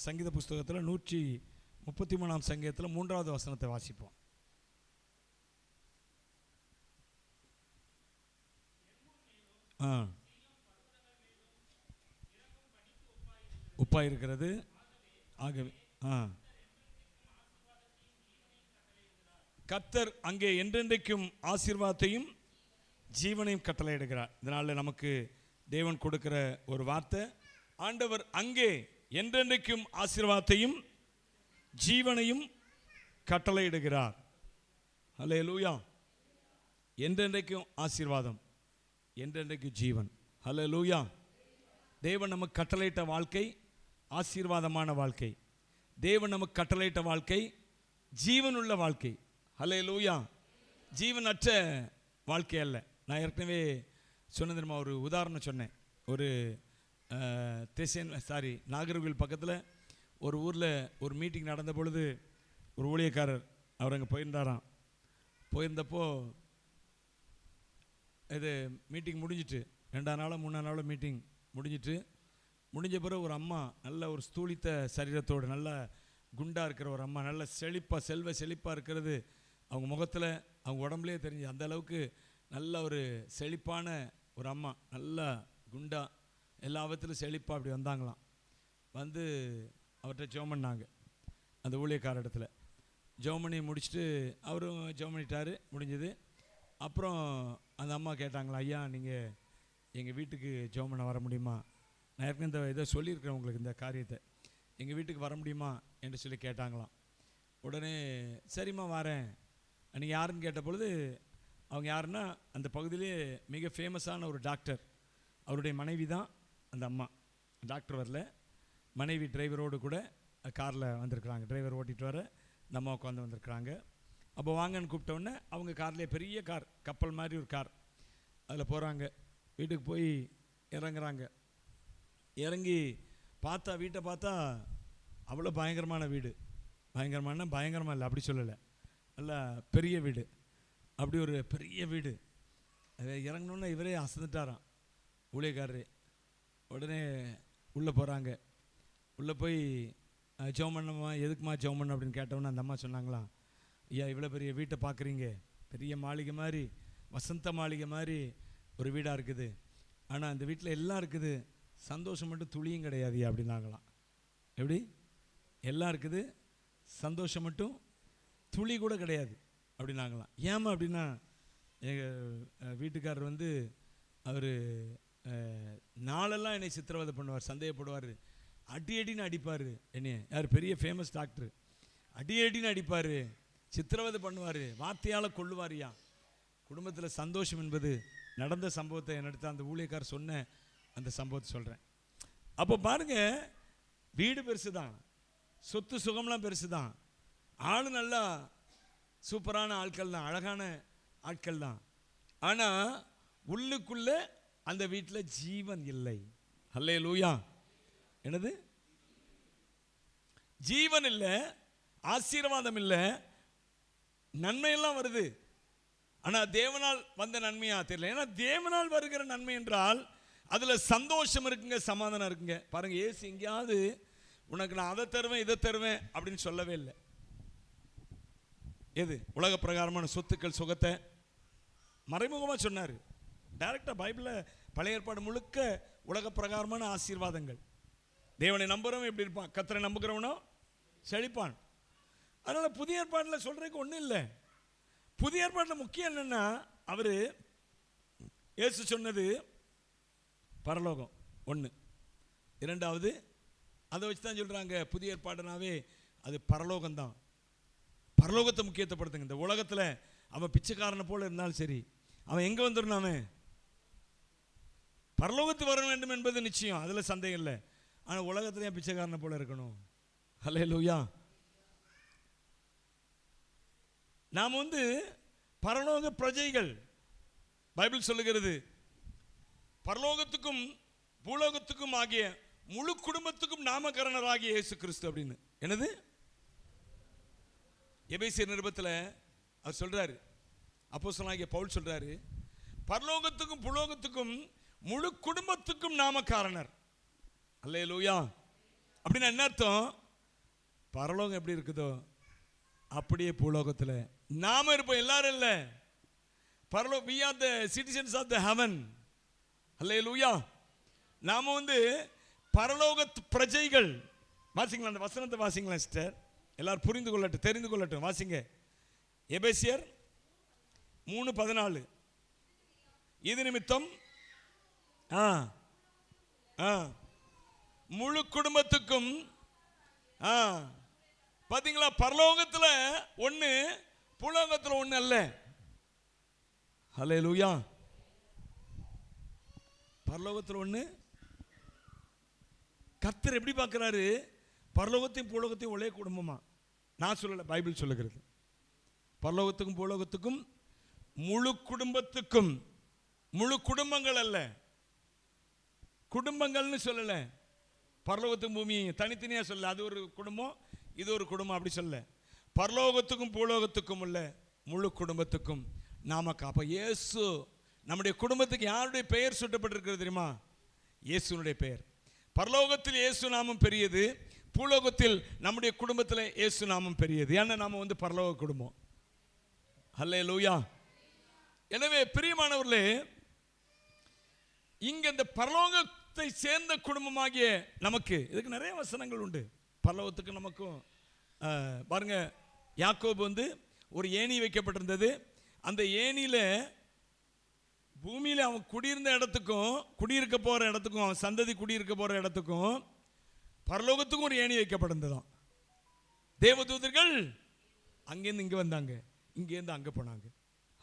சங்கீத புஸ்தகத்தில் 133ஆம் சங்கீதத்தில் 3வது வசனத்தை வாசிப்போம். உப்பாயிருக்கிறது. ஆகவே கர்த்தர் அங்கே என்றென்றைக்கும் ஆசீர்வாதத்தையும் ஜீவனையும் கட்டளையிடுகிறார். இதனால் நமக்கு தேவன் கொடுக்கிற ஒரு வார்த்தை, ஆண்டவர் அங்கே என்றென்றைக்கும் ஆசீர்வாதத்தையும் ஜீவனையும் கட்டளையிடுகிறார். ஹல்லேலூயா. என்றென்றைக்கும் ஆசீர்வாதம், என்றென்றைக்கும் ஜீவன். ஹல்லேலூயா. தேவன் நமக்கு கட்டளையிட்ட வாழ்க்கை ஆசீர்வாதமான வாழ்க்கை. தேவன் நமக்கு கட்டளையிட்ட வாழ்க்கை ஜீவனுள்ள வாழ்க்கை. ஹல்லேலூயா. ஜீவனற்ற வாழ்க்கை அல்ல. நான் ஏற்கனவே சொன்னதுமா ஒரு உதாரணம் சொன்னேன். ஒரு நாகர்கோவில் பக்கத்தில் ஒரு ஊரில் ஒரு மீட்டிங் நடந்த பொழுது ஒரு ஊழியக்காரர் அவர் அங்கே போயிருந்தாராம். போயிருந்தப்போ இது மீட்டிங் முடிஞ்சிட்டு 2ஆம் நாளோ 3ஆம் நாளோ மீட்டிங் முடிஞ்ச பிறகு ஒரு அம்மா, நல்ல ஒரு ஸ்தூலித்த சரீரத்தோடு, நல்ல குண்டாக இருக்கிற ஒரு அம்மா, நல்ல செழிப்பாக செழிப்பாக இருக்கிறது அவங்க முகத்தில், அவங்க உடம்புலேயே தெரிஞ்சு. அந்த அளவுக்கு நல்ல ஒரு செழிப்பான ஒரு அம்மா, நல்லா குண்டா, எல்லா விதத்திலும் செழிப்பாக அப்படி வந்தாங்களாம். வந்து அவர்கிட்ட ஜெபம் பண்ணாங்க. அந்த ஊழியக்கார இடத்துல ஜெபம் பண்ணி முடிச்சுட்டு அவரும் ஜெபம் பண்ணிட்டார், முடிஞ்சது. அப்புறம் அந்த அம்மா கேட்டாங்களா, ஐயா நீங்கள் எங்கள் வீட்டுக்கு ஜெபம் பண்ண வர முடியுமா? நான் ஏற்கனவே இந்த இதை சொல்லியிருக்கிறேன் உங்களுக்கு, இந்த காரியத்தை, எங்கள் வீட்டுக்கு வர முடியுமா என்று சொல்லி கேட்டாங்களாம். உடனே சரிம்மா வரேன். நீங்கள் யாருன்னு கேட்ட பொழுது அவங்க யாருன்னா அந்த பகுதியிலே மிக ஃபேமஸான ஒரு டாக்டர், அவருடைய மனைவி தான் அந்த அம்மா. டாக்டர் வரல, மனைவி டிரைவரோடு கூட காரில் வந்திருக்கிறாங்க. டிரைவர் ஓட்டிகிட்டு வர இந்த அம்மா உட்காந்து வந்திருக்கிறாங்க. அப்போ வாங்கன்னு கூப்பிட்டோன்னே அவங்க கார்லேயே, பெரிய கார், கப்பல் மாதிரி ஒரு கார், அதில் போகிறாங்க. வீட்டுக்கு போய் இறங்குறாங்க. இறங்கி பார்த்தா, வீட்டை பார்த்தா அவ்வளோ பயங்கரமான வீடு. பயங்கரமாக இல்லை, அப்படி சொல்லலை, நல்ல பெரிய வீடு. அப்படி ஒரு பெரிய வீடு. அதை இறங்கணுன்னா இவரே அசந்துட்டாராம், ஊழியக்காரரே. உடனே உள்ளே போகிறாங்க. உள்ளே போய் ஜெபம் பண்ணம்மா, எதுக்குமா ஜெபம் பண்ண அப்படின்னு கேட்டோன்னே அந்த அம்மா சொன்னாங்களாம், ஐயா இவ்வளோ பெரிய வீட்டை பார்க்குறீங்க, பெரிய மாளிகை மாதிரி, வசந்த மாளிகை மாதிரி ஒரு வீடாக இருக்குது. ஆனால் அந்த வீட்டில் எல்லாம் இருக்குது, சந்தோஷம் மட்டும் துளியும் கிடையாது அப்படின்னாங்களாம். எப்படி? எல்லாம் இருக்குது, சந்தோஷம் மட்டும் துளி கூட கிடையாது அப்படின்னாங்களாம். ஏமா அப்படின்னா, எங்கள் வீட்டுக்காரர் வந்து அவர் நாளெல்லாம் என்னை சித்திரவதை பண்ணுவார், சந்தேகப்படுவார், அடின்னு அடிப்பார் என்னைய. யார்? பெரிய ஃபேமஸ் டாக்டர். அடின்னு அடிப்பார், சித்திரவதை பண்ணுவார், வார்த்தையால் கொள்ளுவாரியா. குடும்பத்தில் சந்தோஷம் என்பது நடந்த சம்பவத்தை என்னெடுத்து அந்த ஊழியக்காரர் சொன்ன அந்த சம்பவத்தை சொல்கிறேன். அப்போ பாருங்கள், வீடு பெருசு தான், சொத்து சுகம்லாம் பெருசு தான், ஆள் நல்லா சூப்பரான ஆட்கள் தான், அழகான ஆட்கள் தான். ஆனால் உள்ளுக்குள்ளே அந்த வீட்டில் ஜீவன் இல்லை. ஹல்லேலூயா. என்னது? ஜீவன் இல்லை, ஆசீர்வாதம் இல்லை, நன்மையெல்லாம் வருது. ஆனால் தேவனால் வந்த நன்மையா தெரியல. ஏன்னா தேவனால் வருகிற நன்மை என்றால் அதில் சந்தோஷம் இருக்குங்க, சமாதானம் இருக்குங்க. பாருங்க, ஏசு எங்கேயாவது உனக்கு நான் அதை தருவேன் இதை தருவேன் அப்படின்னு சொல்லவே இல்லை. எது? உலக பிரகாரமான சொத்துக்கள் சுகத்தை மறைமுகமாக சொன்னார். டைரக்டாக பைபிளில் பழைய ஏற்பாடு முழுக்க உலக பிரகாரமான ஆசீர்வாதங்கள். தேவனை நம்புறவன் எப்படி இருப்பான்? கர்த்தரை நம்புகிறவனோ செழிப்பான். அதனால் புதிய ஏற்பாட்டில் சொல்கிறதுக்கு ஒன்றும் இல்லை. புதிய ஏற்பாட்டில் முக்கியம் என்னென்னா, அவர் இயேசு சொன்னது பரலோகம் ஒன்று, இரண்டாவது அதை வச்சு தான் சொல்கிறாங்க புதிய ஏற்பாடுனாவே அது பரலோகம்தான். பரலோகத்தை முக்கியத்துவப்படுத்துங்க. இந்த உலகத்தில் அவன் பிச்சைக்காரனை போல இருந்தாலும் சரி, அவன் எங்கே வந்துடணும், அவன் பரலோகத்து வர வேண்டும் என்பது நிச்சயம், அதில் சந்தேகம் இல்லை. ஆனால் உலகத்துலேயும் பிச்சைக்காரனை போல இருக்கணும். ஹல்லேலூயா. நாம் வந்து பரலோக பிரஜைகள். பைபிள் சொல்லுகிறது, பரலோகத்துக்கும் பூலோகத்துக்கும் ஆகிய முழு குடும்பத்துக்கும் நாமகரணராகிய இயேசு கிறிஸ்து அப்படின்னு. என்னது? எபேசியர் நிருபத்தில் அவர் சொல்றாரு, அப்போஸ்தலனாகிய பவுல் சொல்றாரு, பரலோகத்துக்கும் பூலோகத்துக்கும் முழு குடும்பத்துக்கும் நாமகாரணர். அல்லேலூயா. அப்படின்னா என்ன அர்த்தம்? பரலோகம் எப்படி இருக்குதோ அப்படியே பூலோகத்தில் நாம இருப்போம். எல்லாரும் இல்லை, பரலோகம். we are the citizens of the heaven. ஹல்லேலூயா. நாம பரலோக பிரஜைகள். வாசிங்களா அந்த வசனத்தை வாசிங்களா சிஸ்டர், எல்லாரும் புரிந்து கொள்ளட்டும், தெரிந்து கொள்ளட்டும். வாசிங்க எபேசியர் 3:14. இது நிமித்தம் முழு குடும்பத்துக்கும் பாத்தீங்களா, பரலோகத்துல ஒண்ணு, பூலோகத்துல ஒண்ணு அல்ல. ஹல்லேலூயா. பரலோகத்துல ஒண்ணு. கர்த்தர் எப்படி பார்க்கிறாரு? பரலோகத்தையும் பூலோகத்தையும் ஒரே குடும்பமா. நான் சொல்லல, பைபிள் சொல்லுகிறது. பரலோகத்துக்கும் பூலோகத்துக்கும் முழு குடும்பத்துக்கும். முழு குடும்பங்கள் அல்ல, குடும்பங்கள்னு சொல்லல. பரலோகத்துக்கும் பூமி தனித்தனியா சொல்ல, அது ஒரு குடும்பம் இது ஒரு குடும்பம் அப்படி சொல்ல. பரலோகத்துக்கும் பூலோகத்துக்கும் உள்ள முழு குடும்பத்துக்கும் நாம காப்ப. இயேசு நம்முடைய குடும்பத்துக்கு யாருடைய பெயர் சூட்டப்பட்டிருக்கிறது தெரியுமா? இயேசுனுடைய பெயர். பரலோகத்தில் இயேசு நாமம் பெரியது, பூலோகத்தில் நம்முடைய குடும்பத்தில் இயேசு நாமம் பெரியது. ஏன்னா நாம பரலோக குடும்பம். ஹல்லேலூயா. எனவே பிரியமானவர்களே, இங்க இந்த பரலோகத்தை சேர்ந்த குடும்பமாகிய நமக்கு, இதுக்கு நிறைய வசனங்கள் உண்டு. பரலோகத்துக்கு நமக்கும் பாருங்க, யாக்கோபு ஒரு ஏணி வைக்கப்பட்டிருந்தது. அந்த ஏணியில பூமியில அவன் குடியிருந்த இடத்துக்கும் குடியிருக்க போற இடத்துக்கும், அவன் சந்ததி குடியிருக்க போற இடத்துக்கும் பரலோகத்துக்கும் ஒரு ஏணி வைக்கப்பட்டிருந்ததாம். தேவதூதர்கள் அங்கேருந்து இங்க வந்தாங்க, இங்கேருந்து அங்க போனாங்க.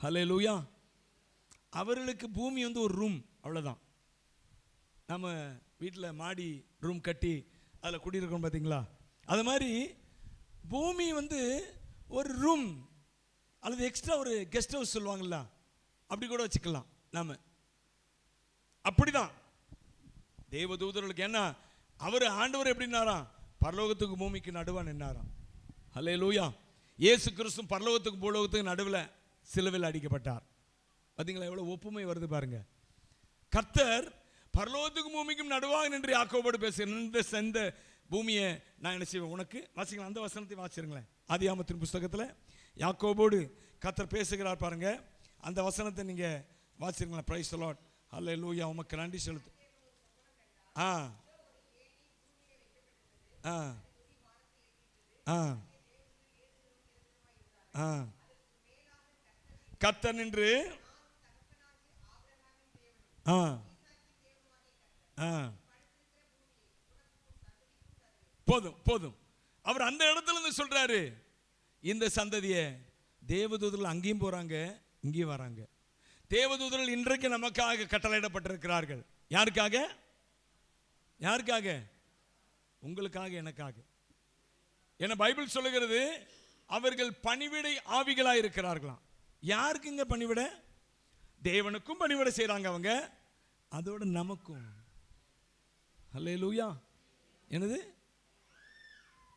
ஹல்லேலூயா. அவர்களுக்கு பூமி ஒரு ரூம், அவ்வளவுதான். நம்ம வீட்டில் மாடி ரூம் கட்டி அதில் குடியிருக்கோம் பார்த்தீங்களா? அது மாதிரி பூமி ஒரு ரூம் அல்லது எக்ஸ்ட்ரா ஒரு கெஸ்ட் ஹவுஸ் சொல்லுவாங்கல்ல, அப்படி கூட வச்சுக்கலாம் நாம. அப்படிதான் தேவதூதர்களுக்கு. ஏன்னா அவர் ஆண்டவர் எப்படின்னாராம்? பரலோகத்துக்கு பூமிக்கு நடுவா நின்னாராம். ஹல்லேலூயா. இயேசு கிறிஸ்து பரலோகத்துக்கு பூலோகத்துக்கு நடுவில் சிலுவையில் அடிக்கப்பட்டார். பார்த்தீங்களா எவ்வளோ ஒப்புமை வருது பாருங்க. கர்த்தர் பரலோகத்துக்கும் பூமிக்கும் நடுவாக நின்று யாக்கோபோடு பேசுகிறேன். இந்த பூமியை நான் என்ன செய்வேன் உனக்கு. வாசிக்கலாம், அந்த வசனத்தை வாசிருங்களேன். ஆதியாகமத்தின் புஸ்தகத்தில் யாக்கோபோடு கர்த்தர் பேசுகிறார் பாருங்க. அந்த வசனத்தை நீங்க வாசிருங்களேன். Praise the Lord. ஹல்லேலூயா. உமக்கு நன்றி செலுத்து. ஆ ஆ ஆ ஆ கர்த்தர் நின்று போதும் போதும். அவர் அந்த இடத்துல இருந்து சொல்றாரு, இந்த சந்ததியை தேவதூதர்கள் அங்கேயும் போறாங்க இங்கேயும் வராங்க. தேவதூதர்கள் இன்றைக்கு நமக்காக கட்டளையிடப்பட்டிருக்கிறார்கள். யாருக்காக? யாருக்காக? உங்களுக்காக, எனக்காக. என பைபிள் சொல்லுகிறது, அவர்கள் பணிவிடை ஆவிகளாய் இருக்கிறார்களாம். யாருக்குங்க பணிவிட? தேவனுக்கும் பணிவிடை செய்றாங்க அவங்க, அதோட நமக்கும். ஹல்லேலூயா. என்னது?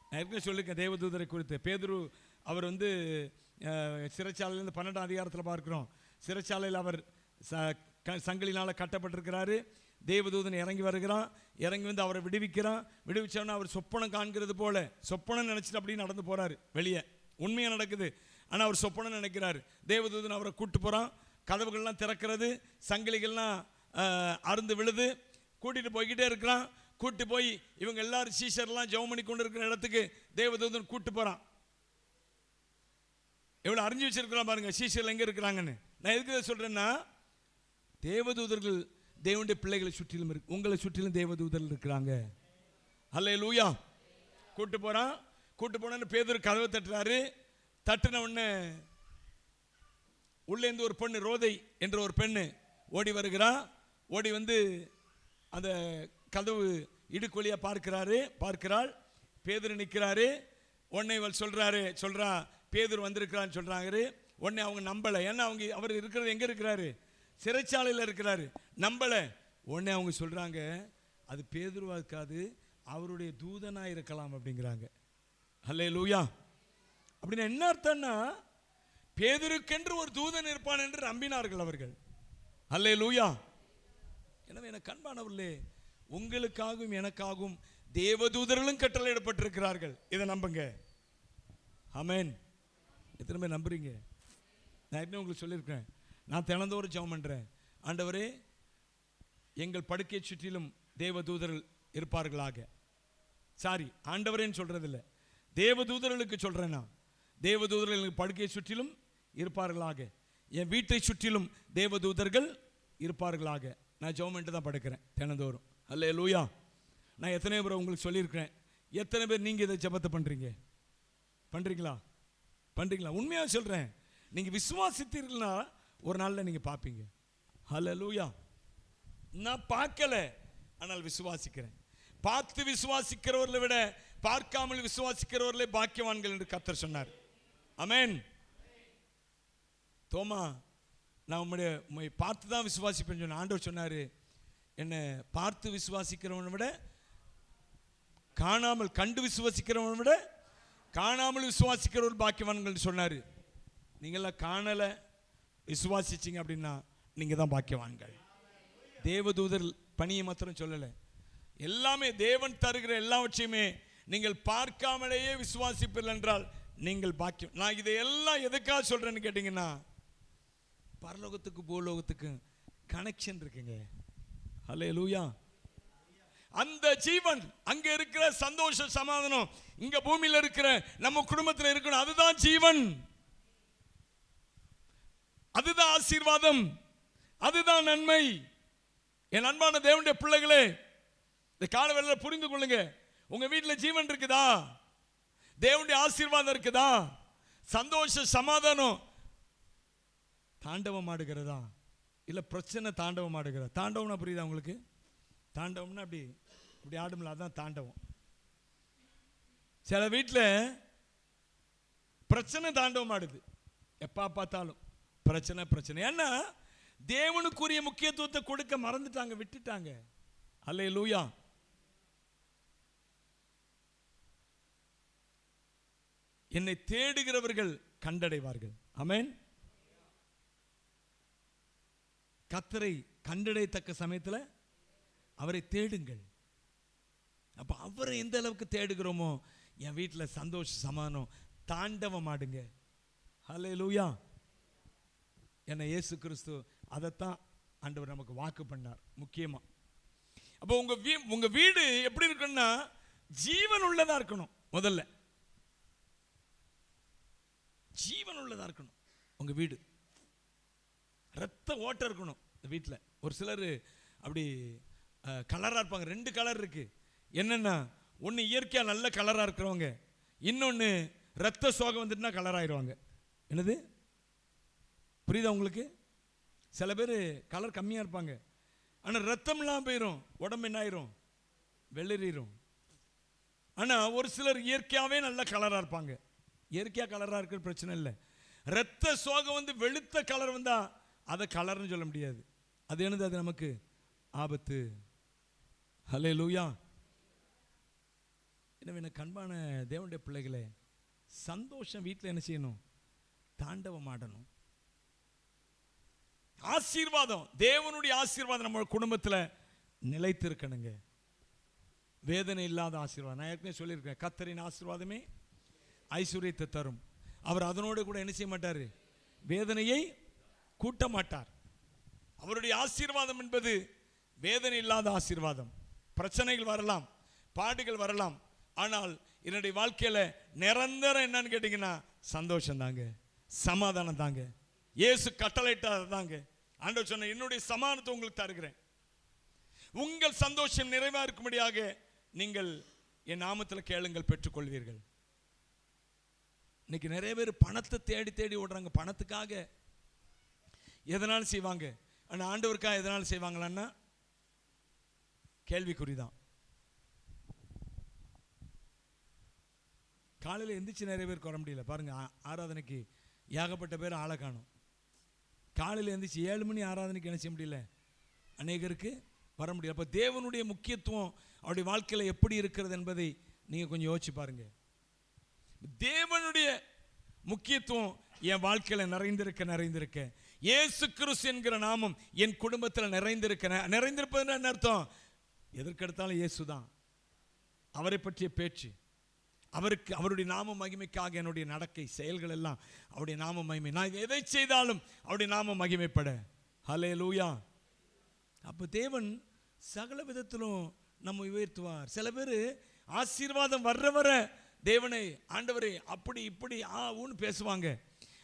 நான் ஏற்கனவே சொல்லிருக்கேன் தேவதூதரை குறித்து. பேதுரு அவர் சிறைச்சாலையிலிருந்து 12ஆம் அதிகாரத்தில் பார்க்கிறோம். சிறைச்சாலையில் அவர் சங்கிலினால் கட்டப்பட்டிருக்கிறாரு. தேவதூதன் இறங்கி வருகிறான். இறங்கி அவரை விடுவிக்கிறான். விடுவிச்சோன்னா அவர் சொப்பனம் காண்கிறது போல, சொப்பனம் நினைச்சிட்டு அப்படியே நடந்து போறாரு வெளியே. உண்மையாக நடக்குது, ஆனால் அவர் சொப்பனம் நினைக்கிறாரு. தேவதூதன் அவரை கூட்டு போறான். கதவுகள்லாம் திறக்கிறது, சங்கிலிகள்லாம் அருந்து விழுது. கூட்டிட்டு போய்கிட்டே இருக்கிறான். கூட்டு போய் இவங்க எல்லாரும் சீஷர்லாம் ஜெபம் பண்ணி கொண்டு இருக்கிற இடத்துக்கு தேவதூதன் கூட்டு போறான். எவ்வளவு அறிஞ்சு வச்சிருக்கிறான் பாருங்க சீஷர்கள் எங்க இருக்கிறாங்கன்னு. நான் எதுக்கு சொல்றேன்னா, தேவதூதர்கள் தேவனுடைய பிள்ளைகளை சுற்றிலும் இருக்கு. உங்களை சுற்றிலும் தேவதூதர்கள் இருக்கிறாங்க. ஹல்லேலூயா. கூட்டு போறான். கூட்டு போன பேதுரு கதவை தட்டுறாரு. தட்டுன உடனே உள்ளே இருந்து ஒரு பெண்ணு, ரோதை என்ற ஒரு பெண்ணு ஓடி வருகிறா. ஓடி அந்த கதவு இடுக்கு வழியா பார்க்கிறாள். பேதுரு நிற்கிறாரு. உடனே இவள் சொல்றா பேதுரு வந்திருக்கிறான்னு சொல்றாங்க. உடனே அவங்க நம்பலை. ஏன்னா அவர் இருக்கிறது எங்க இருக்கிறாரு? சிறைச்சாலையில் இருக்கிறாரு. நம்பல. உடனே அவங்க சொல்றாங்க, அது பேதுருவா இருக்காது, அவருடைய தூதனா இருக்கலாம் அப்படிங்கிறாங்க. ஹல்லேலூயா. அப்படின்னா என்ன அர்த்தம்னா, பேதுருக்கென்று ஒரு தூதன் இருப்பான் என்று நம்பினார்கள் அவர்கள். ஹல்லேலூயா. எனவே எனக்கு அன்பானவர்களே, உங்களுக்காகவும் எனக்காகவும் தேவதூதர்களும் கட்டளையிடப்பட்டிருக்கிறார்கள். இதை நம்புங்க. ஆமென். எத்தனை பேர் நம்புறீங்க? நான் என்ன உங்களுக்கு சொல்லியிருக்கேன், நான் தினந்தோறும் ஜெபம் பண்றேன். ஆண்டவரே, எங்கள் படுக்கையை சுற்றிலும் தேவதூதர்கள் இருப்பார்களாக. சாரி, ஆண்டவரேன்னு சொல்றதில்லை, தேவதூதர்களுக்கு சொல்றேன். நான் தேவதூதர்கள் எங்கள் படுக்கையை சுற்றிலும் இருப்பார்களாக, என் வீட்டை சுற்றிலும் தேவதூதர்கள் இருப்பார்களாக. நான் ஜெபம் பண்ணிட்டு தான் படுக்கிறேன் தினந்தோறும். அல்லேலூயா. நான் எத்தனை பேர் உங்களுக்கு சொல்லியிருக்கிறேன். எத்தனை பேர் நீங்கள் இதை ஜெபத்தை பண்ணுறீங்க? பண்ணுறீங்களா? உண்மையாக சொல்கிறேன், நீங்கள் விசுவாசித்தீர்கள்னா ஒரு நாளில் நீங்கள் பார்ப்பீங்க. அல்லேலூயா. நான் பார்க்கல, ஆனால் விசுவாசிக்கிறேன். பார்த்து விசுவாசிக்கிறவர்களை விட பார்க்காமல் விசுவாசிக்கிறவர்களே பாக்கியவான்கள் என்று கர்த்தர் சொன்னார். ஆமென். தோமா, நான் உம்மை பார்த்து தான் விசுவாசிப்பேன்னு சொன்ன. ஆண்டவர் சொன்னார், என்னை பார்த்து விசுவாசிக்கிறவனை விட காணாமல் கண்டு விசுவாசிக்கிறவனை விட காணாமல் விசுவாசிக்கிறவர் பாக்கியவான்கள் சொன்னார். நீங்களாம் காணலை விசுவாசிச்சிங்க அப்படின்னா நீங்கள் தான் பாக்கியவான்கள். தேவதூதர் பணியை மாத்திரம் சொல்லலை, எல்லாமே தேவன் தருகிற எல்லாவற்றையுமே நீங்கள் பார்க்காமலேயே விசுவாசிப்பீர்கள் என்றால் நீங்கள் பாக்கியம். நான் இதையெல்லாம் எதுக்காக சொல்றேன்னு கேட்டீங்கன்னா, பரலோகத்துக்கு பூலோகத்துக்கு கனெக்ஷன் இருக்குங்க. அல்லேலூயா. அந்த ஜீவன் அங்க இருக்கிற சந்தோஷ சமாதானம் இங்க பூமியில இருக்கிற நம்ம குடும்பத்தில் இருக்கணும். அதுதான் ஜீவன், அதுதான் ஆசீர்வாதம், அதுதான் நன்மை. என் அன்பான தேவனுடைய பிள்ளைகளே, இந்த காலவேளையில புரிந்து கொள்ளுங்க. உங்க வீட்டில் ஜீவன் இருக்குதா? தேவனுடைய ஆசீர்வாதம் இருக்குதா? சந்தோஷ சமாதானம் தாண்டவம் ஆடுகிறதா? இல்லை பிரச்சனை தாண்டவம் ஆடுகிறதா? தாண்டவம்னா புரியுதா உங்களுக்கு? தாண்டவம்னா அப்படி இப்படி ஆடும்ல, அதான் தாண்டவம். சில வீட்டில் பிரச்சனை தாண்டவம் ஆடுது, எப்பா பார்த்தாலும் பிரச்சனை. ஏன்னா தேவனுக்குரிய முக்கியத்துவத்தை கொடுக்க மறந்துட்டாங்க, விட்டுட்டாங்க. அல்லேலூயா. என்னை தேடுகிறவர்கள் கண்டடைவார்கள். ஆமென். கர்த்தரை கண்டடையத்தக்க சமயத்தில் அவரை தேடுங்கள். அப்ப அவரை எந்த அளவுக்கு தேடுகிறோமோ என் வீட்டில் சந்தோஷ சமாதானம் தாண்டவம் ஆடுங்க. ஹல்லேலூயா. என்ன இயேசு கிறிஸ்து அதைத்தான் ஆண்டவர் நமக்கு வாக்கு பண்ணார் முக்கியமா. அப்போ உங்க வீடு எப்படி இருக்கணும்னா ஜீவன் உள்ளதா இருக்கணும். முதல்ல ஜீவன் உள்ளதா இருக்கணும் உங்க வீடு. ரத்த ஓட்டம் இருக்கணும் இந்த வீட்டில். ஒரு சிலர் அப்படி கலராக இருப்பாங்க. 2 கலர் இருக்கு. என்னன்னா, ஒன்று இயற்கையாக நல்ல கலராக இருக்கிறவங்க, இன்னொன்று ரத்த சோகம் வந்துட்டுனா கலராகிடுவாங்க. என்னது புரியுதா உங்களுக்கு? சில பேர் கலர் கம்மியாக இருப்பாங்க, ஆனால் ரத்தம் இல்லாமல் போயிடும், உடம்பு என்ன ஆயிரும்? வெளிரிடும். ஆனால் ஒரு சிலர் இயற்கையாகவே நல்ல கலராக இருப்பாங்க. இயற்கையாக கலராக இருக்கிற பிரச்சனை இல்லை. ரத்த சோகம் வந்து வெளுத்த கலர் வந்தால் அதை கலர்னு சொல்ல முடியாது. அது என்னது? அது நமக்கு ஆபத்து. ஹல்லேலூயா. எனவே எனக்கு அன்பான தேவனுடைய பிள்ளைகளே, சந்தோஷம் வீட்டில் என்ன செய்யணும்? தாண்டவம் ஆடணும். ஆசீர்வாதம், தேவனுடைய ஆசீர்வாதம் நம்ம குடும்பத்தில் நிலைத்திருக்கணுங்க. வேதனை இல்லாத ஆசீர்வாதம். நான் ஏற்கனவே சொல்லியிருக்கேன், கர்த்தரின் ஆசீர்வாதமே ஐஸ்வர்யத்தை தரும். அவர் அதனோடு கூட என்ன செய்ய மாட்டார்? வேதனையை கூட்ட மாட்டார். அவருடைய ஆசீர்வாதம் என்பது வேதனை இல்லாத ஆசீர்வாதம். பிரச்சனைகள் வரலாம், பாடுகள் வரலாம், ஆனால் என்னுடைய வாழ்க்கையில் நிரந்தரம் என்னன்னு கேட்டீங்கன்னா சந்தோஷம் தாங்க, சமாதானம் தாங்க. இயேசு கட்டளையிட்டார் தாங்க. ஆண்டவர் சொன்ன, என்னுடைய சமாதானத்தை உங்களுக்கு தருகிறேன், உங்கள் சந்தோஷம் நிறைவாக இருக்கும்படியாக நீங்கள் என் நாமத்தில் கேளுங்கள், பெற்றுக்கொள்வீர்கள். இன்னைக்கு நிறைய பேர் பணத்தை தேடி தேடி ஓடுறாங்க. பணத்துக்காக எதனாலும் செய்வாங்க, ஆனால் ஆண்டவருக்காக எதனாலும் செய்வாங்களான்னா கேள்விக்குறிதான். காலையில் எந்திரிச்சு நிறைய பேருக்கு வர முடியல பாருங்க. ஆராதனைக்கு ஏகப்பட்ட பேர் ஆளை காணும். காலையில் எந்திரிச்சு 7 மணி ஆராதனைக்கு என்ன செய்ய முடியல, அநேகருக்கு வர முடியல. அப்போ தேவனுடைய முக்கியத்துவம் அவருடைய வாழ்க்கையில் எப்படி இருக்கிறது என்பதை நீங்கள் கொஞ்சம் யோசிச்சு பாருங்க. தேவனுடைய முக்கியத்துவம் என் வாழ்க்கையில் நிறைந்திருக்க இயேசு கிறிஸ்து என்கிற நாமம் என் குடும்பத்தில் நிறைந்திருப்பதுன்னு என்ன அர்த்தம்? எதற்கெடுத்தாலும் இயேசு தான். அவரை பற்றிய பேச்சு, அவருக்கு அவருடைய நாம மகிமைக்காக என்னுடைய நடக்கை செயல்கள் எல்லாம் அவருடைய நாம மகிமை. நான் எதை செய்தாலும் அவருடைய நாம மகிமைப்பட. ஹல்லேலூயா. அப்போ தேவன் சகல விதத்திலும் நம்ம உயர்த்துவார். சில பேர் ஆசீர்வாதம் வர்ற வர தேவனை, ஆண்டவரே அப்படி இப்படி ஊன்னு பேசுவாங்க.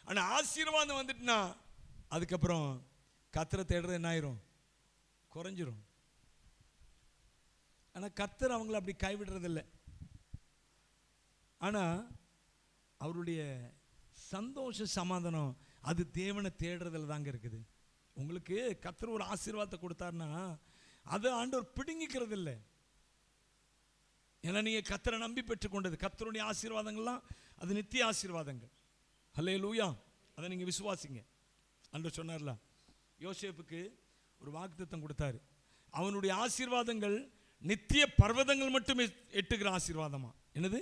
ஆனால் ஆசீர்வாதம் வந்துட்டுனா அதுக்கப்புறம் கர்த்தரை தேடுறது என்ன ஆயிரும்? குறைஞ்சிரும். ஆனால் கர்த்தர் அவங்கள அப்படி கைவிடுறதில்லை. ஆனால் அவருடைய சந்தோஷ சமாதானம் அது தேவனை தேடுறதுல தாங்க இருக்குது. உங்களுக்கு கர்த்தர் ஒரு ஆசீர்வாதத்தை கொடுத்தாருன்னா அதை ஆண்டவர் பிடுங்கிக்கிறது இல்லை. ஏன்னா நீங்கள் கர்த்தரை நம்பி பெற்றுக்கொண்டது. கர்த்தருடைய ஆசீர்வாதங்கள்லாம் அது நித்திய ஆசீர்வாதங்கள். ஹல்லேலூயா. அதை நீங்கள் விசுவாசிங்க. ஆண்டவர் சொன்னார்ல, யோசேப்புக்கு ஒரு வாக்குத்தத்தம் கொடுத்தாரு. அவனுடைய ஆசீர்வாதங்கள் நித்திய பர்வதங்கள் மட்டும் எட்டுகிற ஆசீர்வாதமா. என்னது?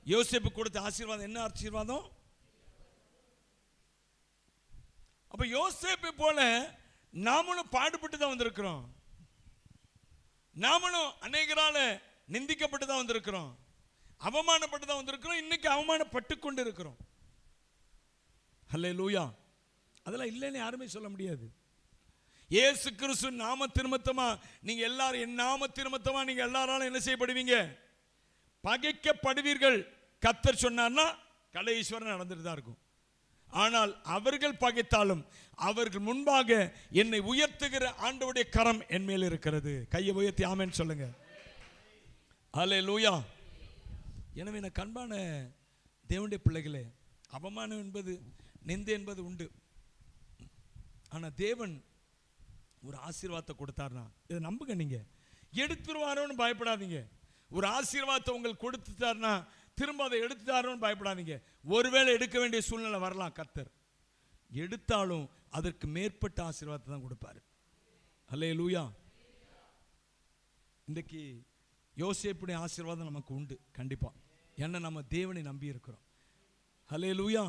யோசேப்பு கொடுத்த ஆசீர்வாதம் என்ன ஆசீர்வாதம்? அப்ப யோசேப்பு போல நாமளும் பாடுபட்டு தான் வந்திருக்கிறோம். நாமளும் அநேகரால நிந்திக்கப்பட்டு தான் வந்திருக்கிறோம், அவமானப்பட்டு தான் வந்திருக்கிறோம், இன்னைக்கு அவமானப்பட்டு கொண்டு இருக்கிறோம். ஹல்லேலூயா. அதெல்லாம் இல்லைன்னு யாருமே சொல்ல முடியாது. இயேசு கிறிஸ்து நாம திருமத்தமா நீங்க எல்லாரும், என் நாம திருமத்தமா நீங்க எல்லாராலும் என்ன செய்யப்படுவீங்க? பகைக்கப்படுவீர்கள். கர்த்தர் சொன்னார்னா கடைஈஸ்வரன் நடந்துட்டு தான் இருக்கும். ஆனால் அவர்கள் பகைத்தாலும் அவர்கள் முன்பாக என்னை உயர்த்துகிற ஆண்டவருடைய கரம் என் மேல் இருக்கிறது. கையை உயர்த்தி ஆமென் சொல்லுங்க. ஹல்லேலூயா. எனவே நான் கண்பான தேவனுடைய பிள்ளைகளே, அவமானம் என்பது, நிந்தை என்பது உண்டு. ஆனால் தேவன் ஒரு ஆசீர்வாதத்தை கொடுத்தார்னா இதை நம்புங்க. நீங்க எடுத்துருவாரோன்னு பயப்படாதீங்க. ஒரு ஆசீர்வாதத்தை உங்களுக்கு கொடுத்துட்டார்னா திரும்ப அதை எடுத்துட்டாரோன்னு பயப்படாதீங்க. ஒருவேளை எடுக்க வேண்டிய சூழ்நிலை வரலாம். கர்த்தர் எடுத்தாலும் அதற்கு மேற்பட்ட ஆசீர்வாதத்தை தான் கொடுப்பாரு. ஹல்லேலூயா. இன்றைக்கு யோசேப்புடைய ஆசீர்வாதம் நமக்கு உண்டு கண்டிப்பா. ஏன்னா நம்ம தேவனை நம்பி இருக்கிறோம். ஹல்லேலூயா.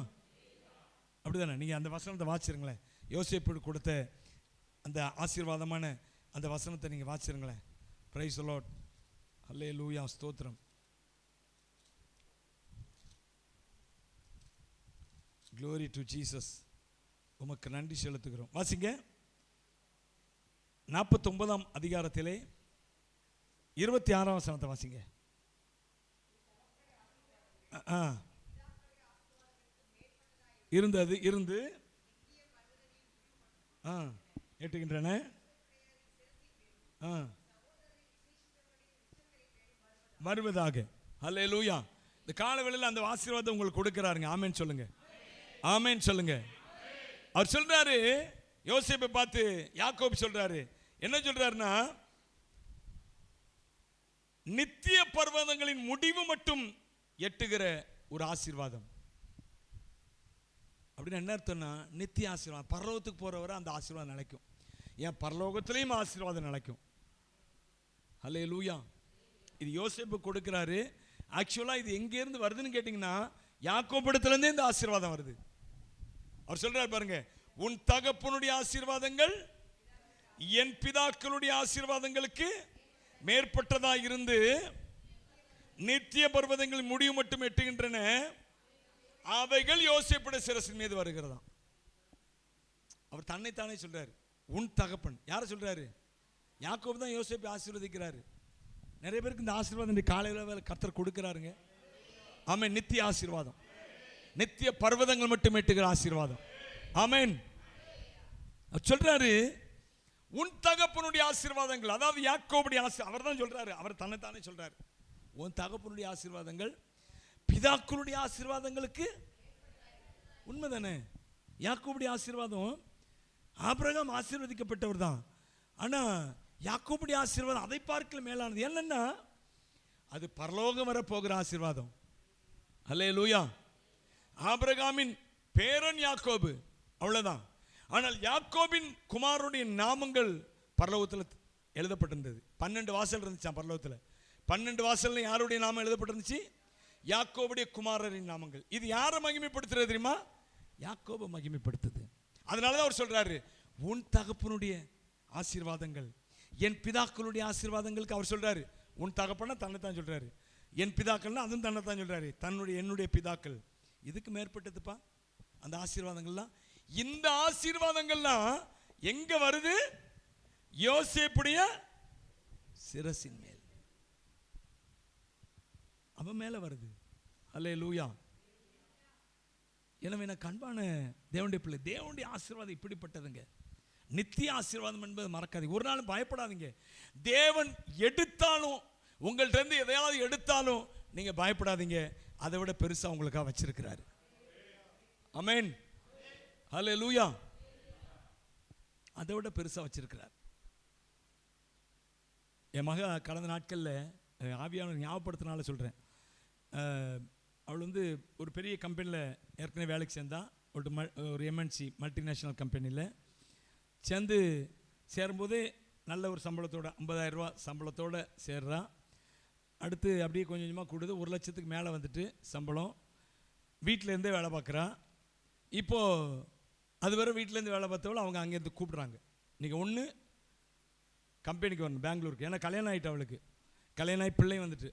அப்படிதானே? நீங்க அந்த வசனத்தை வாசிருங்களேன். யோசேப்பு கொடுத்த அந்த ஆசீர்வாதமான அந்த வசனத்தை நீங்க வாசிருங்களேன். Praise the Lord. ஹல்லேலூயா. ஸ்தோத்திரம். Glory to Jesus. உமக்கு நன்றி செலுத்துகிறோம். வாசிங்க. 49ஆம் அதிகாரத்திலே 26ஆம் வசனத்தை வாசிங்க. இருந்தது இருந்து எட்டுகின்றன. வருவதாக. ஹல்லேலூயா. இந்த காலவேளையில் அந்த ஆசீர்வாதம் உங்களுக்கு கொடுக்கிறாருங்க. ஆமென் சொல்லுங்க. ஆமென் சொல்லுங்க. அவர் சொல்றாரு, யோசேப்பை பார்த்து யாக்கோபு சொல்றாரு, என்ன சொல்றாருன்னா, நித்திய பர்வதங்களின் முடிவு மட்டும் எட்டுகிற ஒரு ஆசீர்வாதம். அப்படின்னு என்ன அர்த்தம்னா, நித்திய ஆசீர்வாதம். பரலோகத்துக்கு போறவரை அந்த ஆசீர்வாதம் நிலைக்கும். ஏன் பரலோகத்திலையும் ஆசீர்வாதம் நிலைக்கும். ஹல்லேலூயா. இது யோசேப்பு கொடுக்கிறாரு. ஆக்சுவலா இது எங்க இருந்து வருதுன்னு கேட்டீங்கன்னா, யாக்கோபிடத்திலிருந்தே இந்த ஆசீர்வாதம் வருது. அவர் சொல்றார் பாருங்க, உன் தகப்பனுடைய ஆசீர்வாதங்கள் என் பிதாக்களுடைய ஆசீர்வாதங்களுக்கு மேற்பட்டதா இருந்து நித்திய பர்வதங்கள் முடிவு மட்டும் எட்டுகின்றன, அவைகள் யோசேப்புடைய சிரசின் மீது வருகிறதா. அவர் தன்னைத்தானே சொல்றாரு. உன் தகப்பன் யாரை சொல்றாரு? யாக்கோபு தான் யோசேப்பை ஆசீர்வதிக்கிறாரு. நிறைய பேருக்கு இந்த ஆசீர்வாதம் இந்த காலையில் கர்த்தர் கொடுக்கிறாருங்க. ஆமென். நித்திய ஆசீர்வாதம், நித்திய பர்வதங்கள் மட்டும் எட்டுகிற ஆசீர்வாதம். ஆமென். சொல்றாரு, உன் தகப்பனுடைய ஆசீர்வாதங்கள், அதாவது யாக்கோபுடைய அவர் தான் சொல்றாரு, அவர் தன்னைத்தானே சொல்றாரு. உன் தகப்பனுடைய ஆசீர்வாதங்கள் பிதாக்களுடைய ஆசீர்வாதங்களுக்கு. உண்மைதானே? யாக்கோபுடைய ஆசீர்வாதம், ஆபிரகாம் ஆசீர்வதிக்கப்பட்டவர் தான். ஆனா யாக்கோபுடைய ஆசீர்வாதம் அதை பார்க்கல மேலானது. என்னன்னா, அது பரலோகம் வர போகிற ஆசீர்வாதம். ஹல்லேலூயா. ஆபிரகாமின் பேரன் யாக்கோபு, அவ்வளவுதான். ஆனால் யாக்கோபின் குமாரனுடைய நாமங்கள் பரலோகத்தில் எழுதப்பட்டிருந்தது. 12 வாசல் இருந்துச்சாம் பரலோகத்தில். 12 வாசல்ல யாருடைய நாமம் எழுதப்பட்டிருந்துச்சு? யாக்கோபுடைய குமாரரின் நாமங்கள். இது யாரை மகிமைப்படுத்துறது தெரியுமா? யாக்கோபை மகிமைப்படுத்துது. அதனாலதான் அவர் சொல்றாரு, உன் தகப்பனுடைய ஆசீர்வாதங்கள் என் பிதாக்களுடைய ஆசீர்வாதங்களுக்கு அவர் சொல்றாரு உன் தகப்பனா தன்னைத்தான் சொல்றாரு, என் பிதாக்கள்னா அதுவும் தன்னைத்தான் சொல்றாரு, என்னுடைய பிதாக்கள். இதுக்கு மேற்பட்டதுப்பா அந்த ஆசீர்வாதங்கள்லாம். இந்த ஆசீர்வாதங்கள்லாம் எங்க வருது? யோசேப்புடைய சிரசின் மேல், அவன் மேல வருது. அல்லேலூயா. எனவே நான் கண்பான தேவனுடைய பிள்ளை, தேவனுடைய ஆசீர்வாதம் இப்படிப்பட்டதுங்க. நித்திய ஆசீர்வாதம் என்பது மறக்காதீங்க. ஒரு நாளும் பயப்படாதீங்க. தேவன் எடுத்தாலும், உங்கள்ட்ட இருந்து எதையாவது எடுத்தாலும் நீங்க பயப்படாதீங்க. அதை விட பெருசா உங்களுக்காக வச்சிருக்கிறாரு. ஆமென். ஹல்லேலூயா. அதை விட பெருசா வச்சிருக்கிறார். என் மக கடந்த நாட்களில் ஆவியானவர் ஞாபகப்படுத்தினால சொல்கிறேன். அவள் வந்து ஒரு பெரிய கம்பெனியில் ஏற்கனவே வேலைக்கு சேர்ந்தா. ஒரு எம்என்சி மல்டிநேஷ்னல் கம்பெனியில் சேர்ந்து சேரும்போதே நல்ல ஒரு சம்பளத்தோட 50,000 ரூபா சம்பளத்தோடு சேர்றா. அடுத்து அப்படியே கொஞ்சம் கொஞ்சமாக கூடுது. 1 லட்சத்துக்கு மேலே வந்துட்டு சம்பளம். வீட்டிலேருந்தே வேலை பார்க்குறா. இப்போது அதுவரை வீட்டிலேருந்து வேலை பார்த்தவளை அவங்க அங்கேருந்து கூப்பிட்றாங்க, நீங்கள் ஒன்று கம்பெனிக்கு வரணும் பெங்களூருக்கு. ஏன்னா கல்யாணம் ஆகிட்டு, அவளுக்கு கல்யாணம் ஆகி பிள்ளை வந்துட்டு,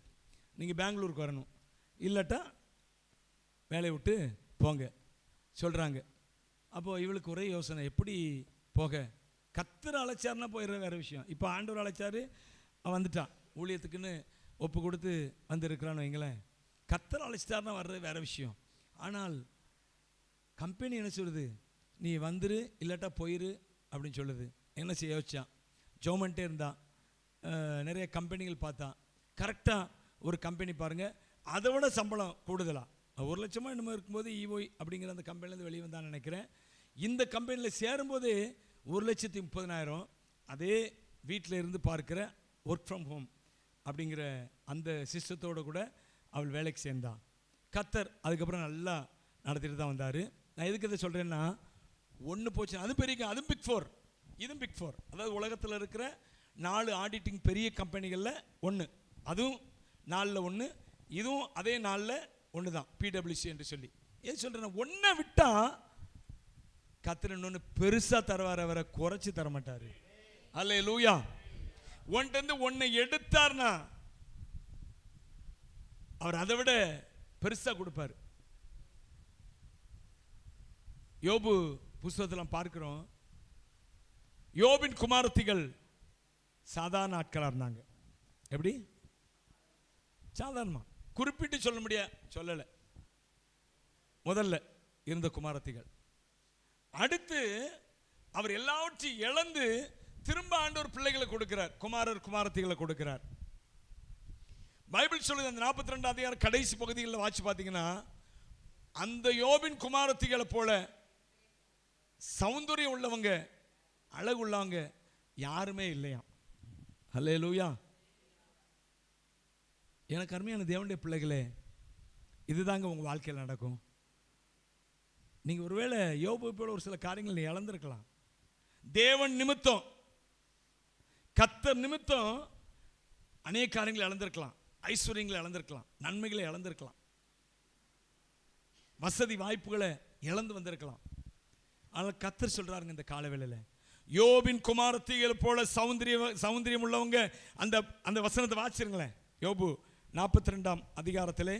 நீங்கள் பெங்களூருக்கு வரணும், இல்லாட்டா வேலையை விட்டு போங்க சொல்கிறாங்க. அப்போது இவளுக்கு ஒரே யோசனை, எப்படி போக? கர்த்தர் அழைச்சாருன்னா போயிடுற வேறு விஷயம். இப்போ ஆண்டவர் அழைச்சாரு, அவன் வந்துட்டான், ஊழியத்துக்குன்னு ஒப்பு கொடுத்து வந்துருக்கிறான்னு வைங்களேன். கர்த்தர் அழைச்சிட்டாருன்னா வர்றது வேறு விஷயம். ஆனால் கம்பெனி என்ன சொல்லுது? நீ வந்துரு இல்லாட்டா போயிரு அப்படின்னு சொல்லுது. என்ன செய்ய யோசிச்சான், ஜோமெண்ட்டே இருந்தான், நிறைய கம்பெனிகள் பார்த்தான். கரெக்டாக ஒரு கம்பெனி பாருங்கள், அதை விட சம்பளம் கூடுதலாக 1 லட்சமாக என்னமோ இருக்கும்போது ஈஓய் அப்படிங்கிற அந்த கம்பெனிலேருந்து வெளியே வந்தான்னு நினைக்கிறேன். இந்த கம்பெனியில் சேரும்போது 1,30,000. அதே வீட்டில் இருந்து பார்க்குற ஒர்க் ஃப்ரம் ஹோம் அப்படிங்கிற அந்த சிஸ்டத்தோடு கூட அவள் வேலைக்கு சேர்ந்தான். கர்த்தர் அதுக்கப்புறம் நல்லா நடத்திட்டு தான் வந்தார். நான் எதுக்கு இதை சொல்கிறேன்னா, ஒன்று போச்சு, அது பெரிய, அதுவும் பிக் 4, இதுவும் பிக் 4. அதாவது உலகத்தில் இருக்கிற 4 ஆடிட்டிங் பெரிய கம்பெனிகளில் ஒன்று, அதுவும் 4ல் 1, இதுவும் அதே 4ல் 1 தான், PwC என்று சொல்லி. ஏன் சொல்கிறேன்னா, ஒன்றை விட்டால் கர்த்தர் இன்னொன்று பெருசாக தருவார், அவரை குறைச்சி தரமாட்டார். அல்லேலூயா. ஒன்றிருந்து ஒன்றை எடுத்தார்னா அவர் அதை விட பெருசாக கொடுப்பார். யோபு புஸ்தகத்தில் பார்க்கிறோம், யோபின் குமாரத்திகள் சாதாரண ஆட்களாக இருந்தாங்க. எப்படி? சாதாரணமாக குறிப்பிட்டு சொல்ல முடியாது, சொல்லலை. முதல்ல இருந்த குமாரத்திகள். அடுத்து அவர் எல்லாவற்றையும் இழந்து திரும்ப ஆண்டவர் பிள்ளைகளை கொடுக்கிறார், குமாரத்திகளை கொடுக்கிறார். பைபிள் சொல்லுது, அந்த 42 அதிகாரம் கடைசி பகுதிகளில் வாட்சி பார்த்தீங்கன்னா, அந்த யோபின் குமாரத்திகளை போல சௌந்தரியம் உள்ளவங்க, அழகு உள்ளவங்க யாருமே இல்லையாம். அல்லேலூயா. எனக்கு அருமையான தேவனுடைய பிள்ளைகளே, இதுதாங்க உங்கள் வாழ்க்கையில் நடக்கும். நீங்கள் ஒருவேளை யோபு போல ஒரு சில காரியங்கள் நீ இழந்திருக்கலாம். தேவன் நிமித்தம், கர்த்தர் நிமித்தம் அநேக காரியங்களை இழந்திருக்கலாம். ஐஸ்வர்யங்களை இழந்திருக்கலாம், நன்மைகளை இழந்திருக்கலாம், வசதி வாய்ப்புகளை இழந்து வந்திருக்கலாம். ஆனால் கர்த்தர் சொல்றாருங்க இந்த காலவேளையில், யோபின் குமாரத்திகள் போல சௌந்தரியம் உள்ளவங்க. அந்த அந்த வசனத்தை வாசிருங்களேன். யோபு 42 அதிகாரத்திலே